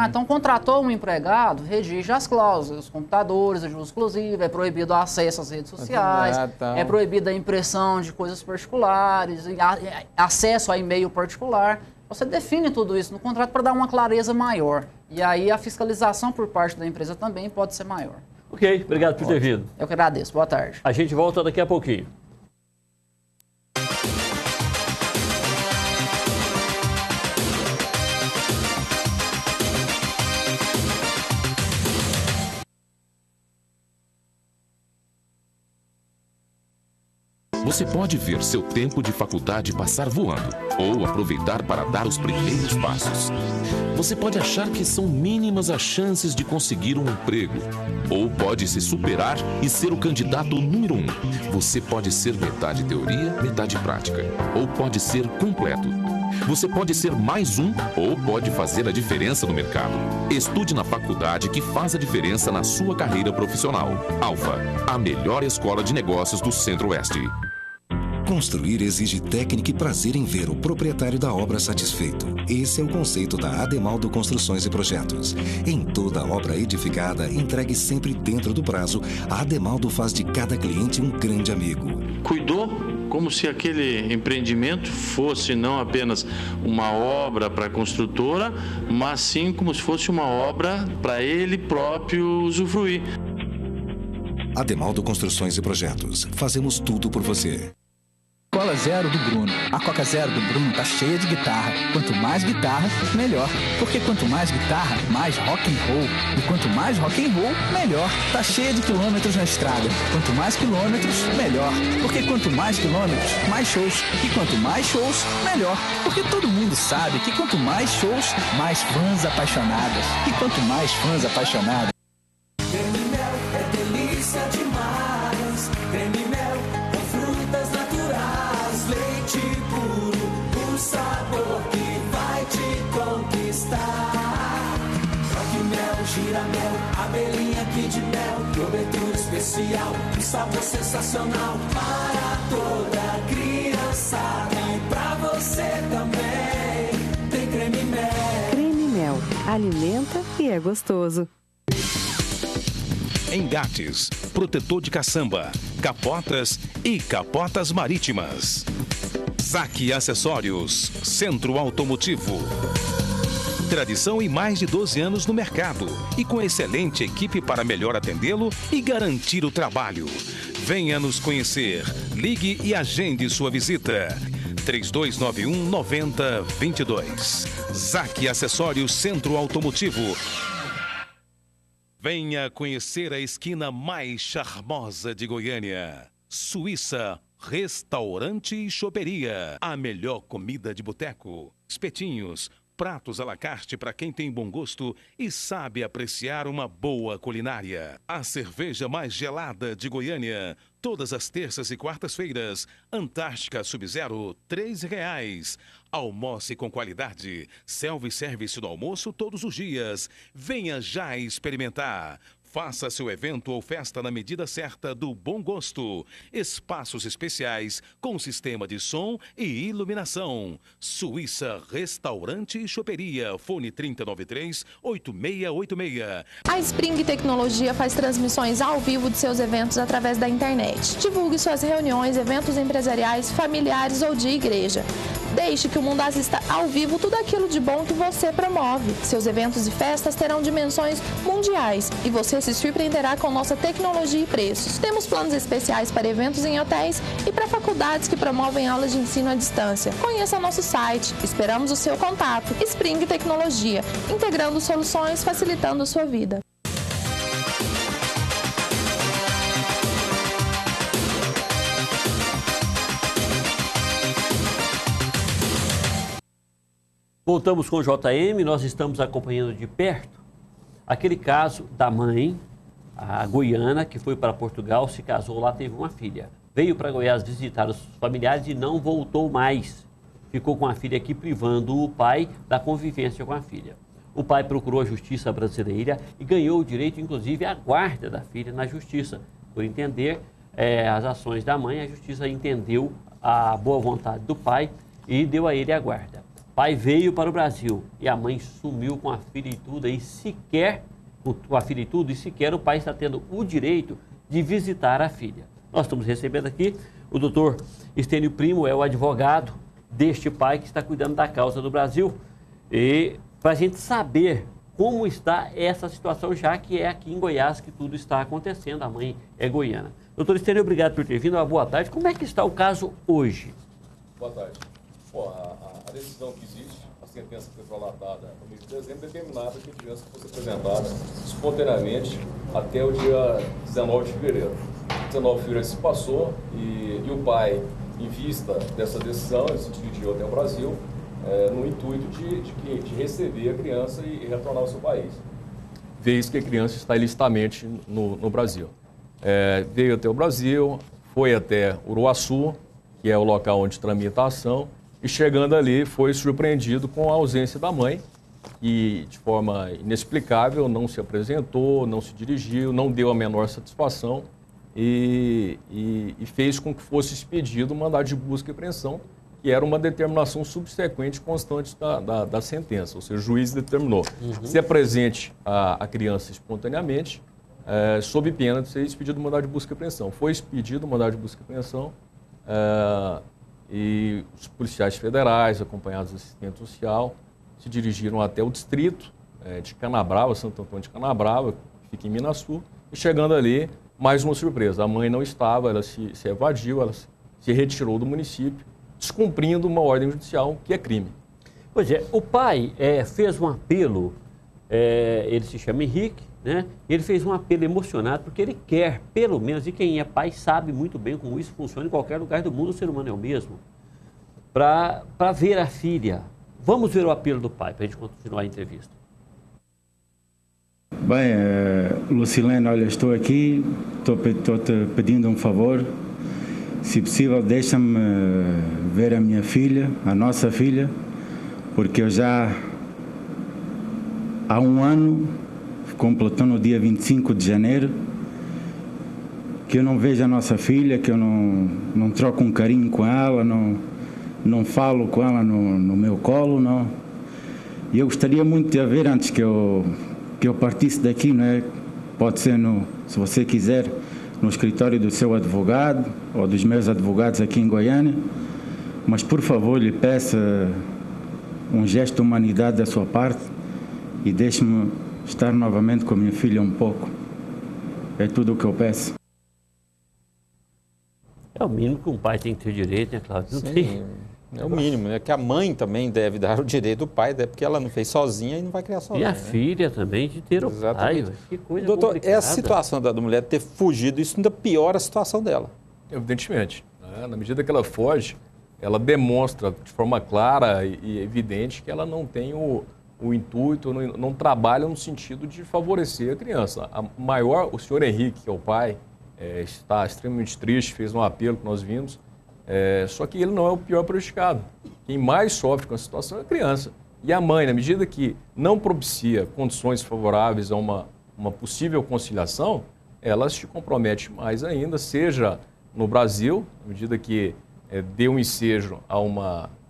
Então, contratou um empregado, redige as cláusulas, os computadores de uso exclusivo, é proibido o acesso às redes sociais, é proibida a impressão de coisas particulares, acesso a e-mail particular. Você define tudo isso no contrato para dar uma clareza maior. E aí a fiscalização por parte da empresa também pode ser maior. Ok, obrigado por ter vindo. Eu que agradeço. Boa tarde. A gente volta daqui a pouquinho. Você pode ver seu tempo de faculdade passar voando ou aproveitar para dar os primeiros passos. Você pode achar que são mínimas as chances de conseguir um emprego ou pode se superar e ser o candidato número 1. Você pode ser metade teoria, metade prática ou pode ser completo. Você pode ser mais um ou pode fazer a diferença no mercado. Estude na faculdade que faz a diferença na sua carreira profissional. Alfa, a melhor escola de negócios do Centro-Oeste. Construir exige técnica e prazer em ver o proprietário da obra satisfeito. Esse é o conceito da Ademaldo Construções e Projetos. Em toda obra edificada, entregue sempre dentro do prazo, a Ademaldo faz de cada cliente um grande amigo. Cuidou como se aquele empreendimento fosse não apenas uma obra para a construtora, mas sim como se fosse uma obra para ele próprio usufruir. Ademaldo Construções e Projetos. Fazemos tudo por você. Coca Zero do Bruno. A Coca Zero do Bruno tá cheia de guitarra. Quanto mais guitarra, melhor. Porque quanto mais guitarra, mais rock and roll. E quanto mais rock and roll, melhor. Tá cheia de quilômetros na estrada. Quanto mais quilômetros, melhor. Porque quanto mais quilômetros, mais shows. E quanto mais shows, melhor. Porque todo mundo sabe que quanto mais shows, mais fãs apaixonadas. E quanto mais fãs apaixonadas. Creme mel é delícia demais. Creme mel com frutas naturais, leite puro, o sabor que vai te conquistar. Choque mel, giramel, abelhinha kid mel, cobertura especial, um sabor sensacional para toda criançada e pra você também. Tem creme mel. Creme mel, alimenta e é gostoso. Engates, protetor de caçamba, capotas e capotas marítimas. Saque Acessórios, Centro Automotivo. Tradição e mais de 12 anos no mercado e com excelente equipe para melhor atendê-lo e garantir o trabalho. Venha nos conhecer, ligue e agende sua visita. 3291-9022. Saque Acessórios Centro Automotivo. Venha conhecer a esquina mais charmosa de Goiânia. Suíça, restaurante e choperia. A melhor comida de boteco. Espetinhos, pratos à la carte para quem tem bom gosto e sabe apreciar uma boa culinária. A cerveja mais gelada de Goiânia. Todas as terças e quartas-feiras. Antártica Sub-Zero, R$3. Almoce com qualidade. Self-service do almoço todos os dias. Venha já experimentar. Faça seu evento ou festa na medida certa do bom gosto. Espaços especiais com sistema de som e iluminação. Suíça, restaurante e choperia. Fone 3093-8686. A Spring Tecnologia faz transmissões ao vivo de seus eventos através da internet. Divulgue suas reuniões, eventos empresariais, familiares ou de igreja. Deixe que o mundo assista ao vivo tudo aquilo de bom que você promove. Seus eventos e festas terão dimensões mundiais e você se surpreenderá com nossa tecnologia e preços. Temos planos especiais para eventos em hotéis e para faculdades que promovem aulas de ensino à distância. Conheça nosso site. Esperamos o seu contato. Spring Tecnologia, integrando soluções, facilitando a sua vida. Voltamos com o JM, nós estamos acompanhando de perto aquele caso da mãe, a goiana, que foi para Portugal, se casou lá, teve uma filha. Veio para Goiás visitar os familiares e não voltou mais. Ficou com a filha aqui, privando o pai da convivência com a filha. O pai procurou a justiça brasileira e ganhou o direito, inclusive, à guarda da filha na justiça. Por entender as ações da mãe, a justiça entendeu a boa vontade do pai e deu a ele a guarda. O pai veio para o Brasil e a mãe sumiu com a filha e tudo, e sequer o pai está tendo o direito de visitar a filha. Nós estamos recebendo aqui o doutor Estênio Primo, é o advogado deste pai que está cuidando da causa do Brasil. E para a gente saber como está essa situação, já que é aqui em Goiás que tudo está acontecendo, a mãe é goiana. Doutor Estênio, obrigado por ter vindo, uma boa tarde. Como é que está o caso hoje? Boa tarde. Bom, a decisão que existe, a sentença que foi prolatada no mês de dezembro, determinava que a criança fosse apresentada espontaneamente até o dia 19 de fevereiro. 19 de fevereiro se passou e o pai, em vista dessa decisão, ele se dirigiu até o Brasil no intuito de receber a criança e retornar ao seu país. Vez que a criança está ilicitamente no Brasil. Veio até o Brasil, foi até Uruaçu, que é o local onde tramita a ação, e chegando ali foi surpreendido com a ausência da mãe, que de forma inexplicável não se apresentou, não se dirigiu, não deu a menor satisfação e fez com que fosse expedido o mandado de busca e apreensão, que era uma determinação subsequente constante da sentença. Ou seja, o juiz determinou se apresente a criança espontaneamente, sob pena de ser expedido o mandado de busca e apreensão. Foi expedido o mandado de busca e apreensão, e os policiais federais, acompanhados do assistente social, se dirigiram até o distrito de Canabrava, Santo Antônio de Canabrava, que fica em Minas Sul, e chegando ali, mais uma surpresa, a mãe não estava, ela se evadiu, ela se retirou do município, descumprindo uma ordem judicial que é crime. Pois é, o pai fez um apelo, ele se chama Henrique, né? Ele fez um apelo emocionado porque ele quer, pelo menos, e quem é pai sabe muito bem como isso funciona em qualquer lugar do mundo, o ser humano é o mesmo, para ver a filha. Vamos ver o apelo do pai, para a gente continuar a entrevista. Bem, Lucilene, olha, estou aqui, estou te pedindo um favor. Se possível, deixa-me ver a minha filha, a nossa filha, porque eu já há um ano, completou no dia 25 de janeiro, que eu não vejo a nossa filha, que eu não troco um carinho com ela, não falo com ela no meu colo, não. E eu gostaria muito de a ver antes que eu partisse daqui, não é? Pode ser, se você quiser, no escritório do seu advogado ou dos meus advogados aqui em Goiânia, mas por favor lhe peço um gesto de humanidade da sua parte e deixe-me estar novamente com a minha filha um pouco. É tudo o que eu peço. É o mínimo que um pai tem que ter direito, né, Cláudio? Sim, é o mínimo, né? Que a mãe também deve dar o direito do pai, porque ela não fez sozinha e não vai criar sozinha. E a filha também de ter o pai. Que coisa Doutor, complicada. essa situação da mulher ter fugido, isso ainda piora a situação dela. Evidentemente. Né? Na medida que ela foge, ela demonstra de forma clara e evidente que ela não tem o intuito, não trabalha no sentido de favorecer a criança. O senhor Henrique, que é o pai, está extremamente triste, fez um apelo que nós vimos, só que ele não é o pior prejudicado. Quem mais sofre com a situação é a criança. E a mãe, na medida que não propicia condições favoráveis a uma possível conciliação, ela se compromete mais ainda, seja no Brasil, na medida que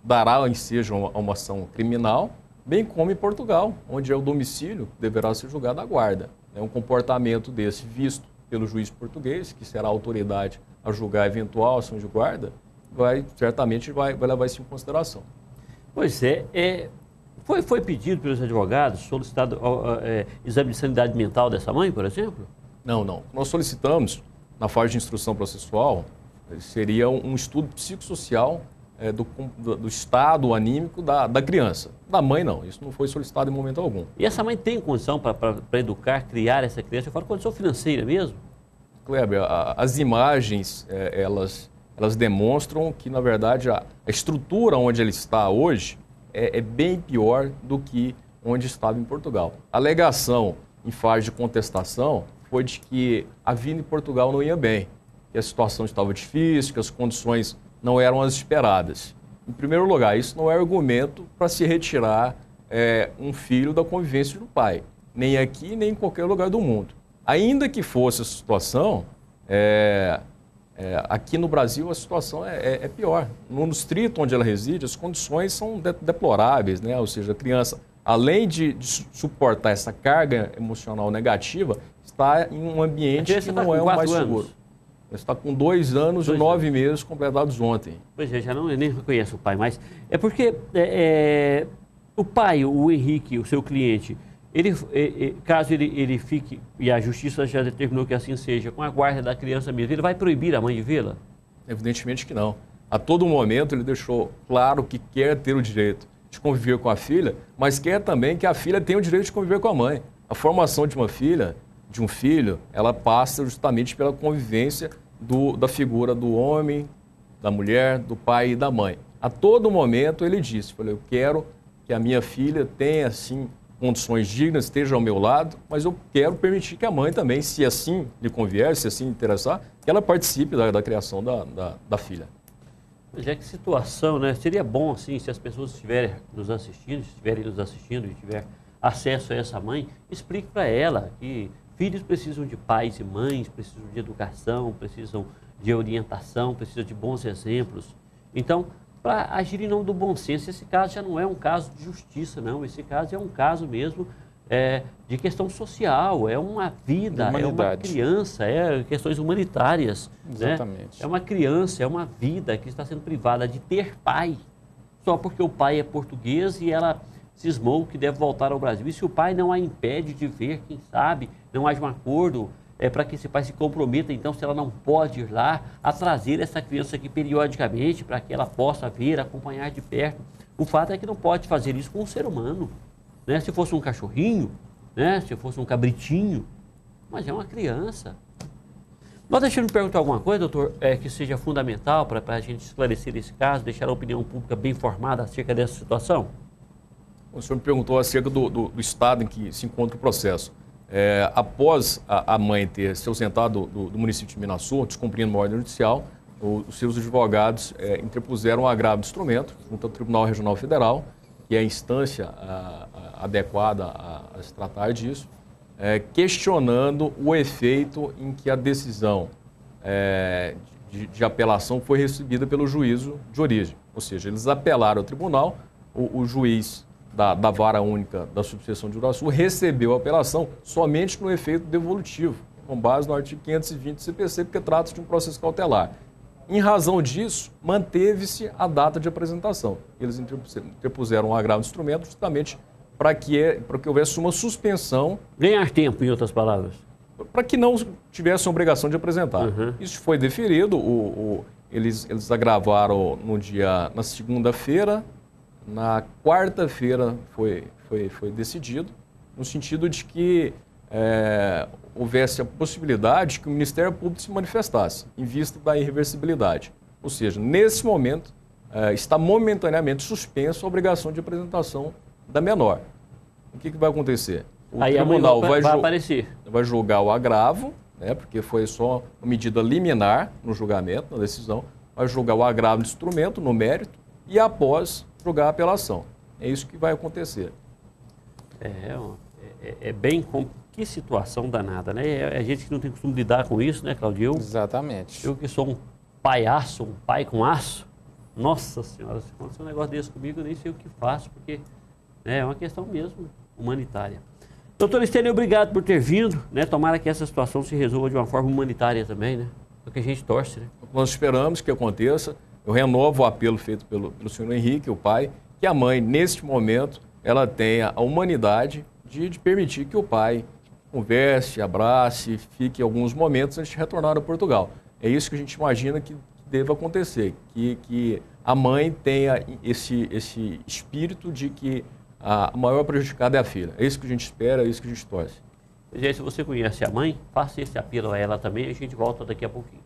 dará ensejo a uma ação criminal, bem como em Portugal, onde é o domicílio que deverá ser julgado à guarda. Um comportamento desse visto pelo juiz português, que será a autoridade a julgar a eventual ação de guarda, certamente vai levar isso em consideração. Pois é. Foi pedido pelos advogados, solicitado exame de sanidade mental dessa mãe, por exemplo? Não. Nós solicitamos, na fase de instrução processual, seria um estudo psicossocial do estado anímico da criança. Da mãe, não. Isso não foi solicitado em momento algum. E essa mãe tem condição para educar, criar essa criança? Eu falo condição financeira mesmo? Kleber, as imagens, elas demonstram que, na verdade, a estrutura onde ele está hoje é bem pior do que onde estava em Portugal. A alegação em fase de contestação foi de que a vida em Portugal não ia bem, que a situação estava difícil, que as condições não eram as esperadas. Em primeiro lugar, isso não é argumento para se retirar um filho da convivência do pai, nem aqui, nem em qualquer lugar do mundo. Ainda que fosse a situação, aqui no Brasil a situação é pior. No distrito onde ela reside, as condições são deploráveis, né? Ou seja, a criança, além de suportar essa carga emocional negativa, está em um ambiente que não é o mais seguro. Ela está com 2 anos e 9 meses completados ontem. Pois é, eu nem reconheço o pai, mas é porque o pai, o Henrique, o seu cliente, caso ele fique, e a justiça já determinou que assim seja, com a guarda da criança mesmo, ele vai proibir a mãe de vê-la? Evidentemente que não. A todo momento ele deixou claro que quer ter o direito de conviver com a filha, mas quer também que a filha tenha o direito de conviver com a mãe. A formação de uma filha, de um filho, ela passa justamente pela convivência da figura do homem, da mulher, do pai e da mãe. A todo momento ele disse, eu quero que a minha filha tenha, assim, condições dignas, esteja ao meu lado, mas eu quero permitir que a mãe também, se assim lhe convier, se assim lhe interessar, que ela participe da criação da filha. Mas que situação, né? Seria bom, assim, se as pessoas estiverem nos assistindo e tiver acesso a essa mãe, explique para ela que filhos precisam de pais e mães, precisam de educação, precisam de orientação, precisam de bons exemplos. Então, para agir em nome do bom senso, esse caso já não é um caso de justiça, não. Esse caso é um caso mesmo de questão social, é uma vida, é uma criança, questões humanitárias. Exatamente. Né? É uma criança, é uma vida que está sendo privada de ter pai, só porque o pai é português e ela cismou que deve voltar ao Brasil. E se o pai não a impede de ver, quem sabe, não haja um acordo para que esse pai se comprometa, então, se ela não pode ir lá, a trazer essa criança aqui periodicamente para que ela possa ver, acompanhar de perto. O fato é que não pode fazer isso com um ser humano. Né? Se fosse um cachorrinho, né? Se fosse um cabritinho, mas é uma criança. Nós deixamos de perguntar alguma coisa, doutor, que seja fundamental para a gente esclarecer esse caso, deixar a opinião pública bem informada acerca dessa situação? O senhor me perguntou acerca do estado em que se encontra o processo. Após a mãe ter se ausentado do município de Minassou, descumprindo uma ordem judicial, os seus advogados interpuseram um agravo de instrumento junto ao Tribunal Regional Federal, que é a instância adequada a se tratar disso, questionando o efeito em que a decisão de apelação foi recebida pelo juízo de origem. Ou seja, eles apelaram ao tribunal, o juiz da Vara Única da Subseção de Uraçu recebeu a apelação somente no efeito devolutivo, com base no artigo 520 do CPC, porque trata-se de um processo cautelar. Em razão disso, manteve-se a data de apresentação. Eles interpuseram um agravo de instrumento justamente para que houvesse uma suspensão. Ganhar tempo, em outras palavras. Para que não tivesse a obrigação de apresentar. Uhum. Isso foi deferido, eles agravaram na segunda-feira. Na quarta-feira foi decidido, no sentido de que houvesse a possibilidade que o Ministério Público se manifestasse em vista da irreversibilidade. Ou seja, nesse momento, está momentaneamente suspenso a obrigação de apresentação da menor. O que vai acontecer? O tribunal vai julgar o agravo, né, porque foi só uma medida liminar no julgamento, na decisão, vai julgar o agravo do instrumento, no mérito, e após julgar a apelação. É isso que vai acontecer. Bem... Que situação danada, né? A gente que não tem costume de lidar com isso, né, Claudio? Exatamente. Eu que sou um palhaço, um pai com aço, nossa senhora, se acontecer um negócio desse comigo, eu nem sei o que faço, porque é uma questão mesmo humanitária. Doutor Estênio, obrigado por ter vindo, né? Tomara que essa situação se resolva de uma forma humanitária também, né? É o que a gente torce, né? Nós esperamos que aconteça. Eu renovo o apelo feito pelo senhor Henrique, o pai, que a mãe, neste momento, ela tenha a humanidade de permitir que o pai converse, abrace, fique alguns momentos antes de retornar a Portugal. É isso que a gente imagina que deva acontecer, que a mãe tenha esse espírito de que a maior prejudicada é a filha. É isso que a gente espera, é isso que a gente torce. Se você conhece a mãe, faça esse apelo a ela também e a gente volta daqui a pouquinho.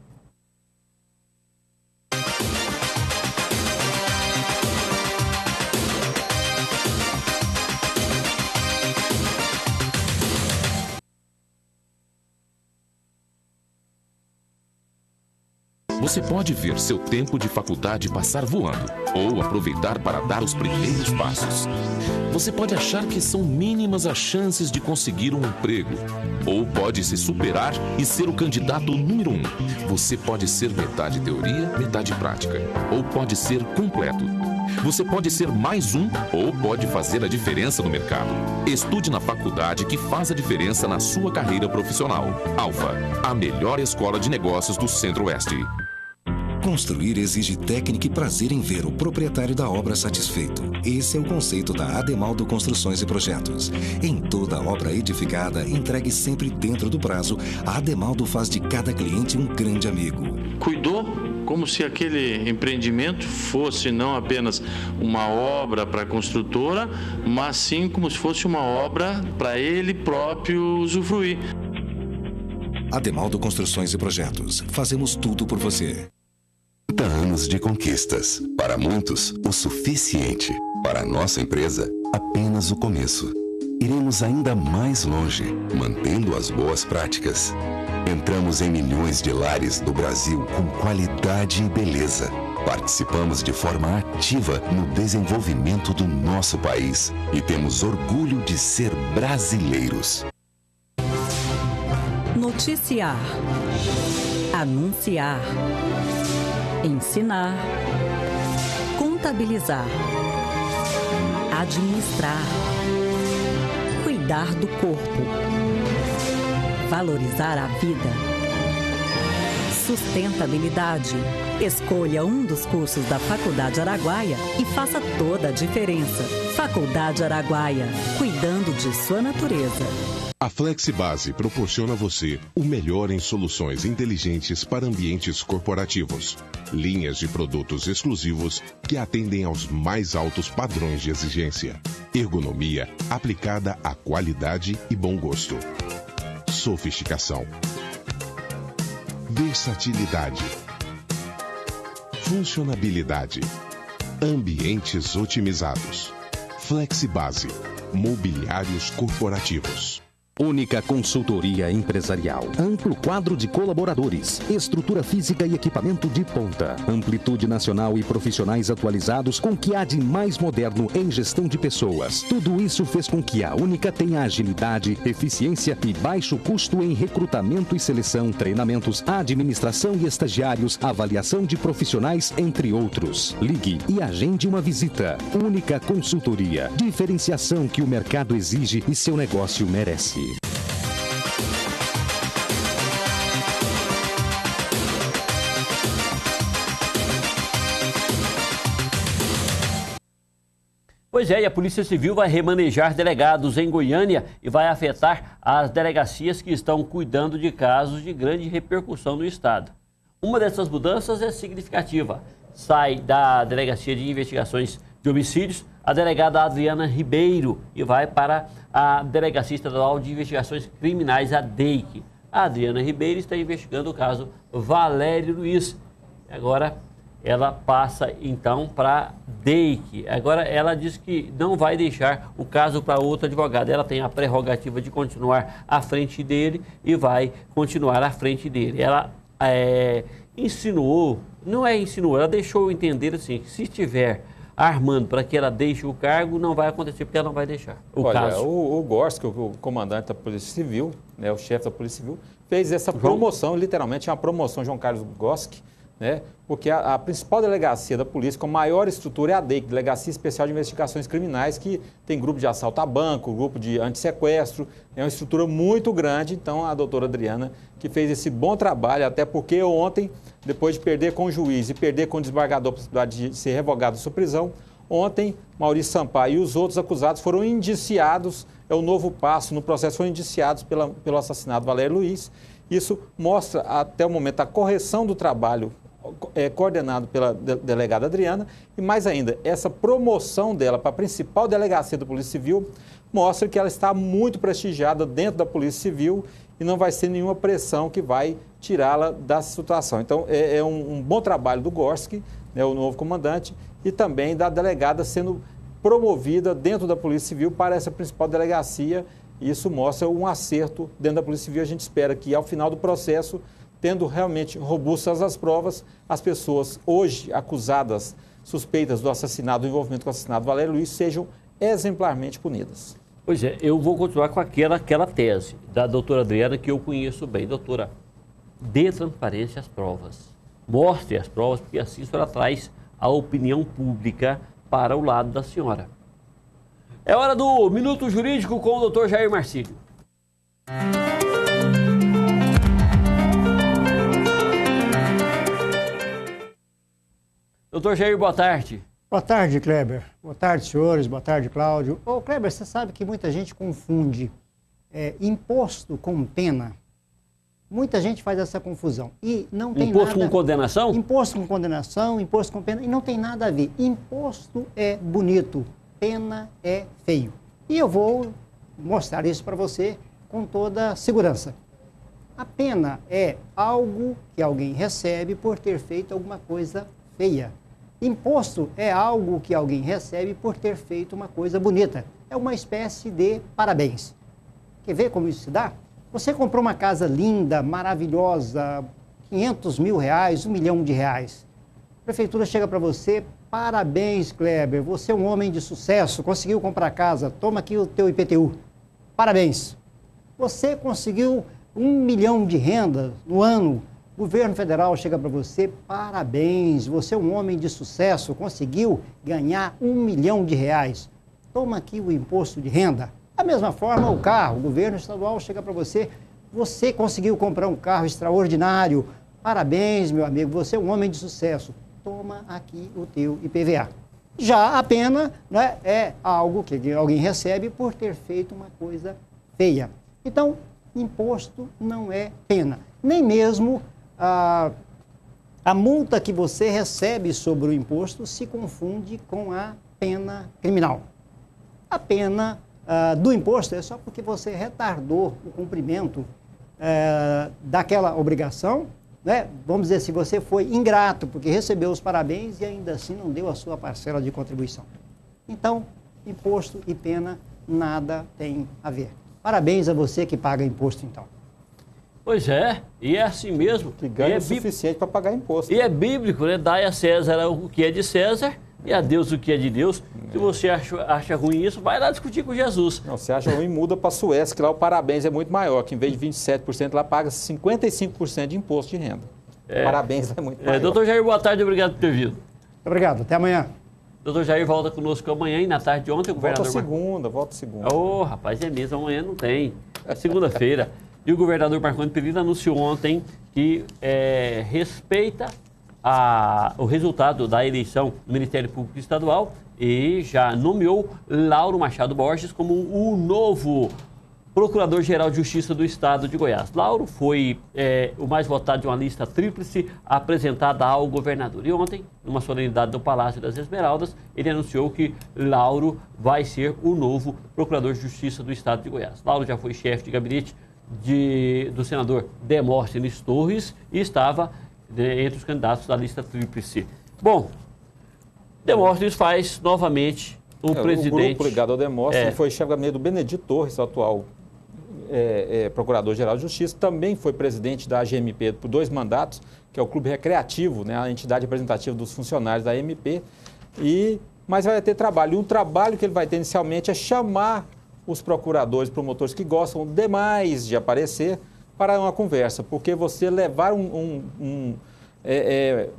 Você pode ver seu tempo de faculdade passar voando ou aproveitar para dar os primeiros passos. Você pode achar que são mínimas as chances de conseguir um emprego ou pode se superar e ser o candidato número 1. Você pode ser metade teoria, metade prática ou pode ser completo. Você pode ser mais um ou pode fazer a diferença no mercado. Estude na faculdade que faz a diferença na sua carreira profissional. Alfa, a melhor escola de negócios do Centro-Oeste. Construir exige técnica e prazer em ver o proprietário da obra satisfeito. Esse é o conceito da Ademaldo Construções e Projetos. Em toda obra edificada, entregue sempre dentro do prazo, a Ademaldo faz de cada cliente um grande amigo. Cuidou como se aquele empreendimento fosse não apenas uma obra para a construtora, mas sim como se fosse uma obra para ele próprio usufruir. Ademaldo Construções e Projetos. Fazemos tudo por você. 30 anos de conquistas. Para muitos, o suficiente. Para a nossa empresa, apenas o começo. Iremos ainda mais longe, mantendo as boas práticas. Entramos em milhões de lares do Brasil com qualidade e beleza. Participamos de forma ativa no desenvolvimento do nosso país e temos orgulho de ser brasileiros. Noticiar. Anunciar. Ensinar, contabilizar, administrar, cuidar do corpo, valorizar a vida, sustentabilidade. Escolha um dos cursos da Faculdade Araguaia e faça toda a diferença. Faculdade Araguaia, cuidando de sua natureza. A FlexiBase proporciona a você o melhor em soluções inteligentes para ambientes corporativos. Linhas de produtos exclusivos que atendem aos mais altos padrões de exigência. Ergonomia aplicada à qualidade e bom gosto. Sofisticação. Versatilidade. Funcionabilidade. Ambientes otimizados. FlexiBase. Mobiliários corporativos. Única consultoria empresarial. Amplo quadro de colaboradores. Estrutura física e equipamento de ponta. Amplitude nacional e profissionais atualizados com o que há de mais moderno em gestão de pessoas. Tudo isso fez com que a Única tenha agilidade, eficiência e baixo custo em recrutamento e seleção, treinamentos, administração e estagiários, avaliação de profissionais, entre outros. Ligue e agende uma visita. Única Consultoria. Diferenciação que o mercado exige e seu negócio merece. Pois é, e a Polícia Civil vai remanejar delegados em Goiânia e vai afetar as delegacias que estão cuidando de casos de grande repercussão no estado. Uma dessas mudanças é significativa. Sai da Delegacia de Investigações de Homicídios, a delegada Adriana Ribeiro, e vai para a Delegacia Estadual de Investigações Criminais, a DEIC. A Adriana Ribeiro está investigando o caso Valério Luiz. Agora ela passa então para DEIC. Agora ela diz que não vai deixar o caso para outro advogado. Ela tem a prerrogativa de continuar à frente dele e vai continuar à frente dele. Ela insinuou, não é insinuou, ela deixou entender assim, que se estiver armando para que ela deixe o cargo, não vai acontecer, porque ela não vai deixar o caso. O Gorski, o comandante da Polícia Civil, né, o chefe da Polícia Civil, fez essa promoção, literalmente é uma promoção, João Carlos Gorski, né, porque a principal delegacia da polícia, com maior estrutura, é a DEIC, Delegacia Especial de Investigações Criminais, que tem grupo de assalto a banco, grupo de antissequestro, é uma estrutura muito grande. Então, a doutora Adriana, que fez esse bom trabalho, até porque ontem, depois de perder com o juiz e perder com o desembargador a possibilidade de ser revogado sua prisão, ontem, Maurício Sampaio e os outros acusados foram indiciados, é o novo passo no processo, foram indiciados pelo assassinato de Valério Luiz. Isso mostra, até o momento, a correção do trabalho coordenado pela delegada Adriana, e mais ainda, essa promoção dela para a principal delegacia da Polícia Civil mostra que ela está muito prestigiada dentro da Polícia Civil e não vai ser nenhuma pressão que vai tirá-la da situação. Então, é um bom trabalho do Gorski, né, o novo comandante, e também da delegada sendo promovida dentro da Polícia Civil para essa principal delegacia. Isso mostra um acerto dentro da Polícia Civil. A gente espera que, ao final do processo, tendo realmente robustas as provas, as pessoas hoje acusadas, suspeitas do assassinato, do envolvimento com o assassinato de Valério Luiz, sejam exemplarmente punidas. Pois é, eu vou continuar com aquela tese da doutora Adriana, que eu conheço bem. Doutora, dê transparência às provas. Mostre as provas, porque assim a senhora traz a opinião pública para o lado da senhora. É hora do Minuto Jurídico com o doutor Jair Marcílio. Doutor Jair, boa tarde. Boa tarde, Kleber. Boa tarde, senhores. Boa tarde, Cláudio. Ô, Kleber, você sabe que muita gente confunde imposto com pena. Muita gente faz essa confusão. E não tem imposto nada... com condenação? Imposto com condenação, imposto com pena. E não tem nada a ver. Imposto é bonito, pena é feio. E eu vou mostrar isso para você com toda segurança. A pena é algo que alguém recebe por ter feito alguma coisa feia. Imposto é algo que alguém recebe por ter feito uma coisa bonita. É uma espécie de parabéns. Quer ver como isso se dá? Você comprou uma casa linda, maravilhosa, 500 mil reais, R$1 milhão. A prefeitura chega para você, parabéns, Kleber, você é um homem de sucesso, conseguiu comprar casa, toma aqui o teu IPTU. Parabéns. Você conseguiu R$1 milhão de renda no ano. O governo federal chega para você, parabéns, você é um homem de sucesso, conseguiu ganhar R$1 milhão. Toma aqui o imposto de renda. Da mesma forma, o carro, o governo estadual chega para você, você conseguiu comprar um carro extraordinário, parabéns, meu amigo, você é um homem de sucesso. Toma aqui o teu IPVA. Já a pena, né, é algo que alguém recebe por ter feito uma coisa feia. Então, imposto não é pena. Nem mesmo a multa que você recebe sobre o imposto se confunde com a pena criminal. A pena do imposto é só porque você retardou o cumprimento daquela obrigação, né? Vamos dizer, se você foi ingrato porque recebeu os parabéns e ainda assim não deu a sua parcela de contribuição. Então, imposto e pena nada tem a ver. Parabéns a você que paga imposto, então. Pois é, e é assim mesmo. Que ganha o suficiente para pagar imposto. E é bíblico, né? Dai a César o que é de César e a Deus o que é de Deus. Se você acha ruim isso, vai lá discutir com Jesus. Não, se acha ruim, muda para a Suécia, que lá o parabéns é muito maior, que em vez de 27%, lá paga 55% de imposto de renda. Parabéns é muito maior. Doutor Jair, boa tarde, obrigado por ter vindo. Obrigado, até amanhã. Doutor Jair volta conosco amanhã e na tarde de ontem o governador... Volta segunda. Ô, rapaz, é mesmo, amanhã não tem. É segunda-feira. E o governador Marconi Perillo anunciou ontem que respeita o resultado da eleição do Ministério Público Estadual e já nomeou Lauro Machado Borges como o novo Procurador-Geral de Justiça do Estado de Goiás. Lauro foi o mais votado de uma lista tríplice apresentada ao governador. E ontem, numa solenidade do Palácio das Esmeraldas, ele anunciou que Lauro vai ser o novo Procurador de Justiça do Estado de Goiás. Lauro já foi chefe de gabinete do senador Demóstenes Torres e estava entre os candidatos da lista tríplice. Bom, Demóstenes faz novamente o presidente... O grupo ligado ao Demóstenes foi chefe de gabinete do Benedito Torres, atual Procurador-Geral de Justiça, também foi presidente da AGMP por 2 mandatos, que é o Clube Recreativo, né, a entidade representativa dos funcionários da AMP, mas vai ter trabalho. E o trabalho que ele vai ter inicialmente é chamar os procuradores, promotores que gostam demais de aparecer para uma conversa, porque você levar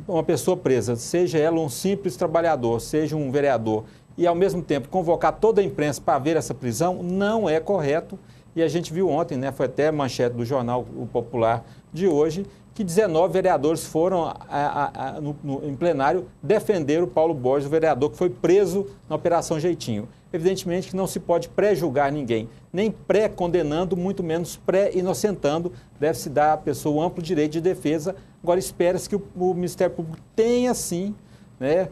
uma pessoa presa, seja ela um simples trabalhador, seja um vereador, e ao mesmo tempo convocar toda a imprensa para ver essa prisão, não é correto. E a gente viu ontem, né, foi até manchete do Jornal Popular de hoje, que 19 vereadores foram em plenário defender o Paulo Borges, o vereador que foi preso na Operação Jeitinho. Evidentemente que não se pode pré-julgar ninguém, nem pré-condenando, muito menos pré-inocentando. Deve-se dar à pessoa o amplo direito de defesa. Agora, espera-se que o Ministério Público tenha, sim, né,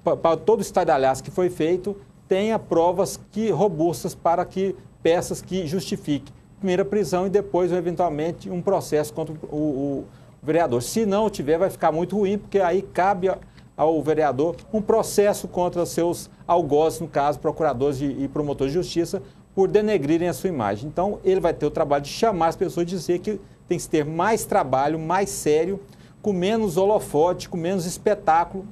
para todo o estardalhaço que foi feito, tenha provas robustas para que peças que justifiquem primeira prisão e depois, eventualmente, um processo contra o vereador. Se não tiver, vai ficar muito ruim, porque aí cabe ao vereador um processo contra seus algozes, no caso, procuradores e promotores de justiça, por denegrirem a sua imagem. Então, ele vai ter o trabalho de chamar as pessoas e dizer que tem que ter mais trabalho, mais sério, com menos holofote, com menos espetáculo,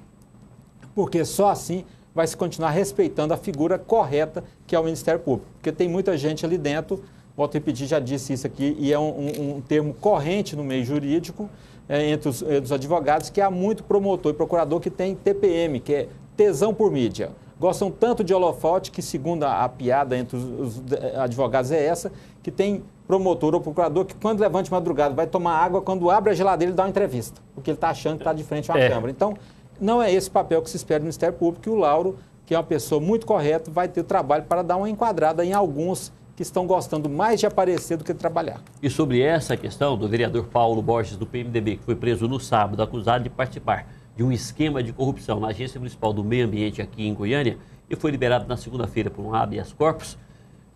porque só assim vai se continuar respeitando a figura correta que é o Ministério Público. Porque tem muita gente ali dentro, volto a repetir, já disse isso aqui, e é um termo corrente no meio jurídico, entre os advogados, que há muito promotor e procurador que tem TPM, que é tesão por mídia. Gostam tanto de holofote que, segundo a piada entre os advogados é essa, que tem promotor ou procurador que, quando levante madrugada, vai tomar água, quando abre a geladeira, ele dá uma entrevista, porque ele está achando que está de frente a uma câmera. Então, não é esse papel que se espera do Ministério Público, e o Lauro, que é uma pessoa muito correta, vai ter o trabalho para dar uma enquadrada em alguns que estão gostando mais de aparecer do que de trabalhar. E sobre essa questão do vereador Paulo Borges, do PMDB, que foi preso no sábado, acusado de participar de um esquema de corrupção na Agência Municipal do Meio Ambiente aqui em Goiânia, e foi liberado na segunda-feira por um habeas corpus,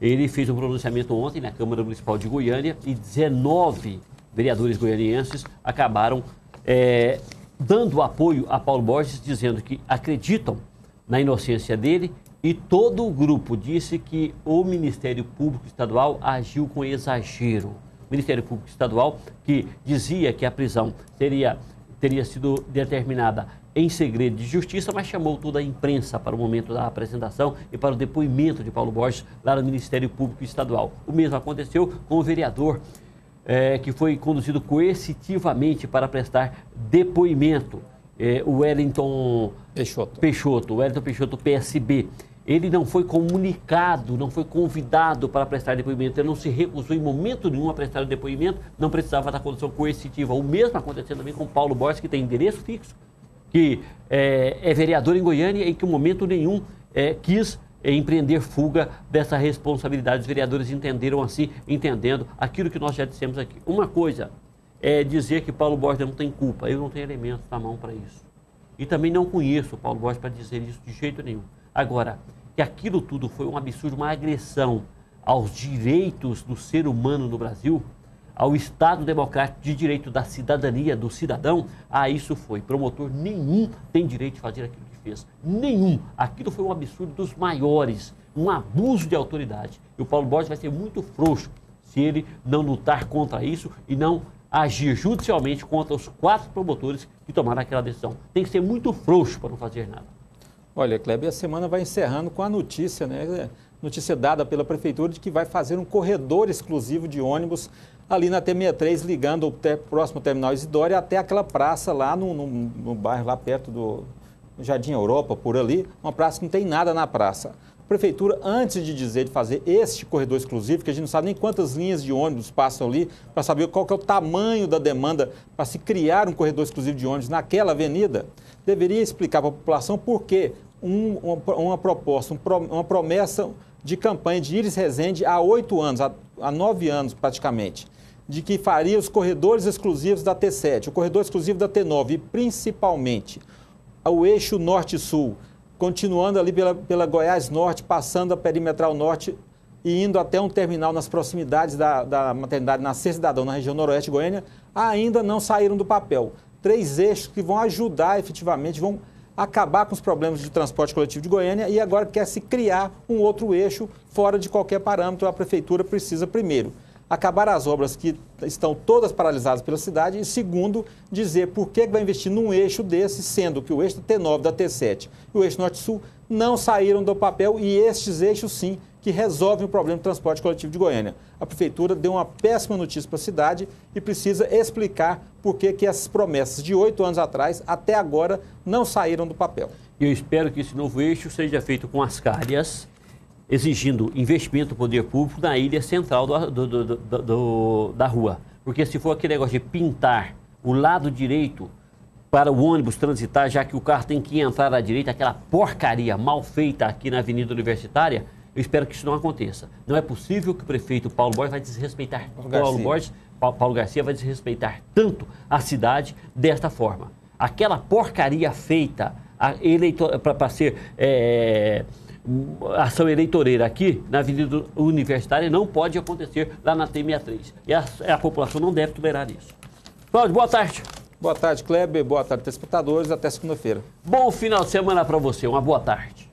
ele fez um pronunciamento ontem na Câmara Municipal de Goiânia e 19 vereadores goianienses acabaram dando apoio a Paulo Borges, dizendo que acreditam na inocência dele, e todo o grupo disse que o Ministério Público Estadual agiu com exagero. O Ministério Público Estadual, que dizia que a prisão teria sido determinada em segredo de justiça, mas chamou toda a imprensa para o momento da apresentação e para o depoimento de Paulo Borges lá no Ministério Público Estadual. O mesmo aconteceu com o vereador que foi conduzido coercitivamente para prestar depoimento, o Wellington Peixoto, PSB. Ele não foi comunicado, não foi convidado para prestar depoimento, ele não se recusou em momento nenhum a prestar depoimento, não precisava da condição coercitiva. O mesmo acontecendo também com Paulo Borges, que tem endereço fixo, que é vereador em Goiânia e que em momento nenhum quis empreender fuga dessa responsabilidade. Os vereadores entenderam assim, entendendo aquilo que nós já dissemos aqui. Uma coisa é dizer que Paulo Borges não tem culpa, eu não tenho elementos na mão para isso. E também não conheço o Paulo Borges para dizer isso de jeito nenhum. Agora, que aquilo tudo foi um absurdo, uma agressão aos direitos do ser humano no Brasil, ao Estado democrático de direito da cidadania, do cidadão, isso foi. Promotor nenhum tem direito de fazer aquilo que fez. Nenhum. Aquilo foi um absurdo dos maiores, um abuso de autoridade. E o Paulo Borges vai ser muito frouxo se ele não lutar contra isso e não agir judicialmente contra os 4 promotores que tomaram aquela decisão. Tem que ser muito frouxo para não fazer nada. Olha, Kleber, a semana vai encerrando com a notícia, né? Notícia dada pela Prefeitura de que vai fazer um corredor exclusivo de ônibus ali na T63, ligando o próximo terminal Isidória até aquela praça lá no bairro, lá perto do Jardim Europa, por ali, uma praça que não tem nada na praça. A Prefeitura, antes de dizer de fazer este corredor exclusivo, que a gente não sabe nem quantas linhas de ônibus passam ali, para saber qual que é o tamanho da demanda para se criar um corredor exclusivo de ônibus naquela avenida, deveria explicar para a população por que uma proposta, uma promessa de campanha de Iris Rezende há 8 anos, há 9 anos praticamente, de que faria os corredores exclusivos da T7, o corredor exclusivo da T9 e principalmente o eixo norte-sul, continuando ali pela Goiás Norte, passando a Perimetral Norte e indo até um terminal nas proximidades da maternidade Nascer Cidadão, na região noroeste de Goiânia, ainda não saíram do papel. 3 eixos que vão ajudar efetivamente, vão acabar com os problemas de transporte coletivo de Goiânia e agora quer se criar um outro eixo fora de qualquer parâmetro. A prefeitura precisa, primeiro, acabar as obras que estão todas paralisadas pela cidade e, segundo, dizer por que vai investir num eixo desse, sendo que o eixo da T9, da T7 e o eixo Norte-Sul não saíram do papel e estes eixos, sim, que resolvem o problema do transporte coletivo de Goiânia. A prefeitura deu uma péssima notícia para a cidade e precisa explicar por que essas promessas de 8 anos atrás, até agora, não saíram do papel. Eu espero que esse novo eixo seja feito com as calhas, exigindo investimento do poder público na ilha central da rua. Porque se for aquele negócio de pintar o lado direito para o ônibus transitar, já que o carro tem que entrar à direita, aquela porcaria mal feita aqui na Avenida Universitária, eu espero que isso não aconteça. Não é possível que o prefeito Paulo Borges vai desrespeitar, Paulo Garcia vai desrespeitar tanto a cidade desta forma. Aquela porcaria feita para ser ação eleitoreira aqui na Avenida Universitária não pode acontecer lá na T63. E a população não deve tolerar isso. Cláudio, boa tarde. Boa tarde, Kleber. Boa tarde, telespectadores. Até segunda-feira. Bom final de semana para você. Uma boa tarde.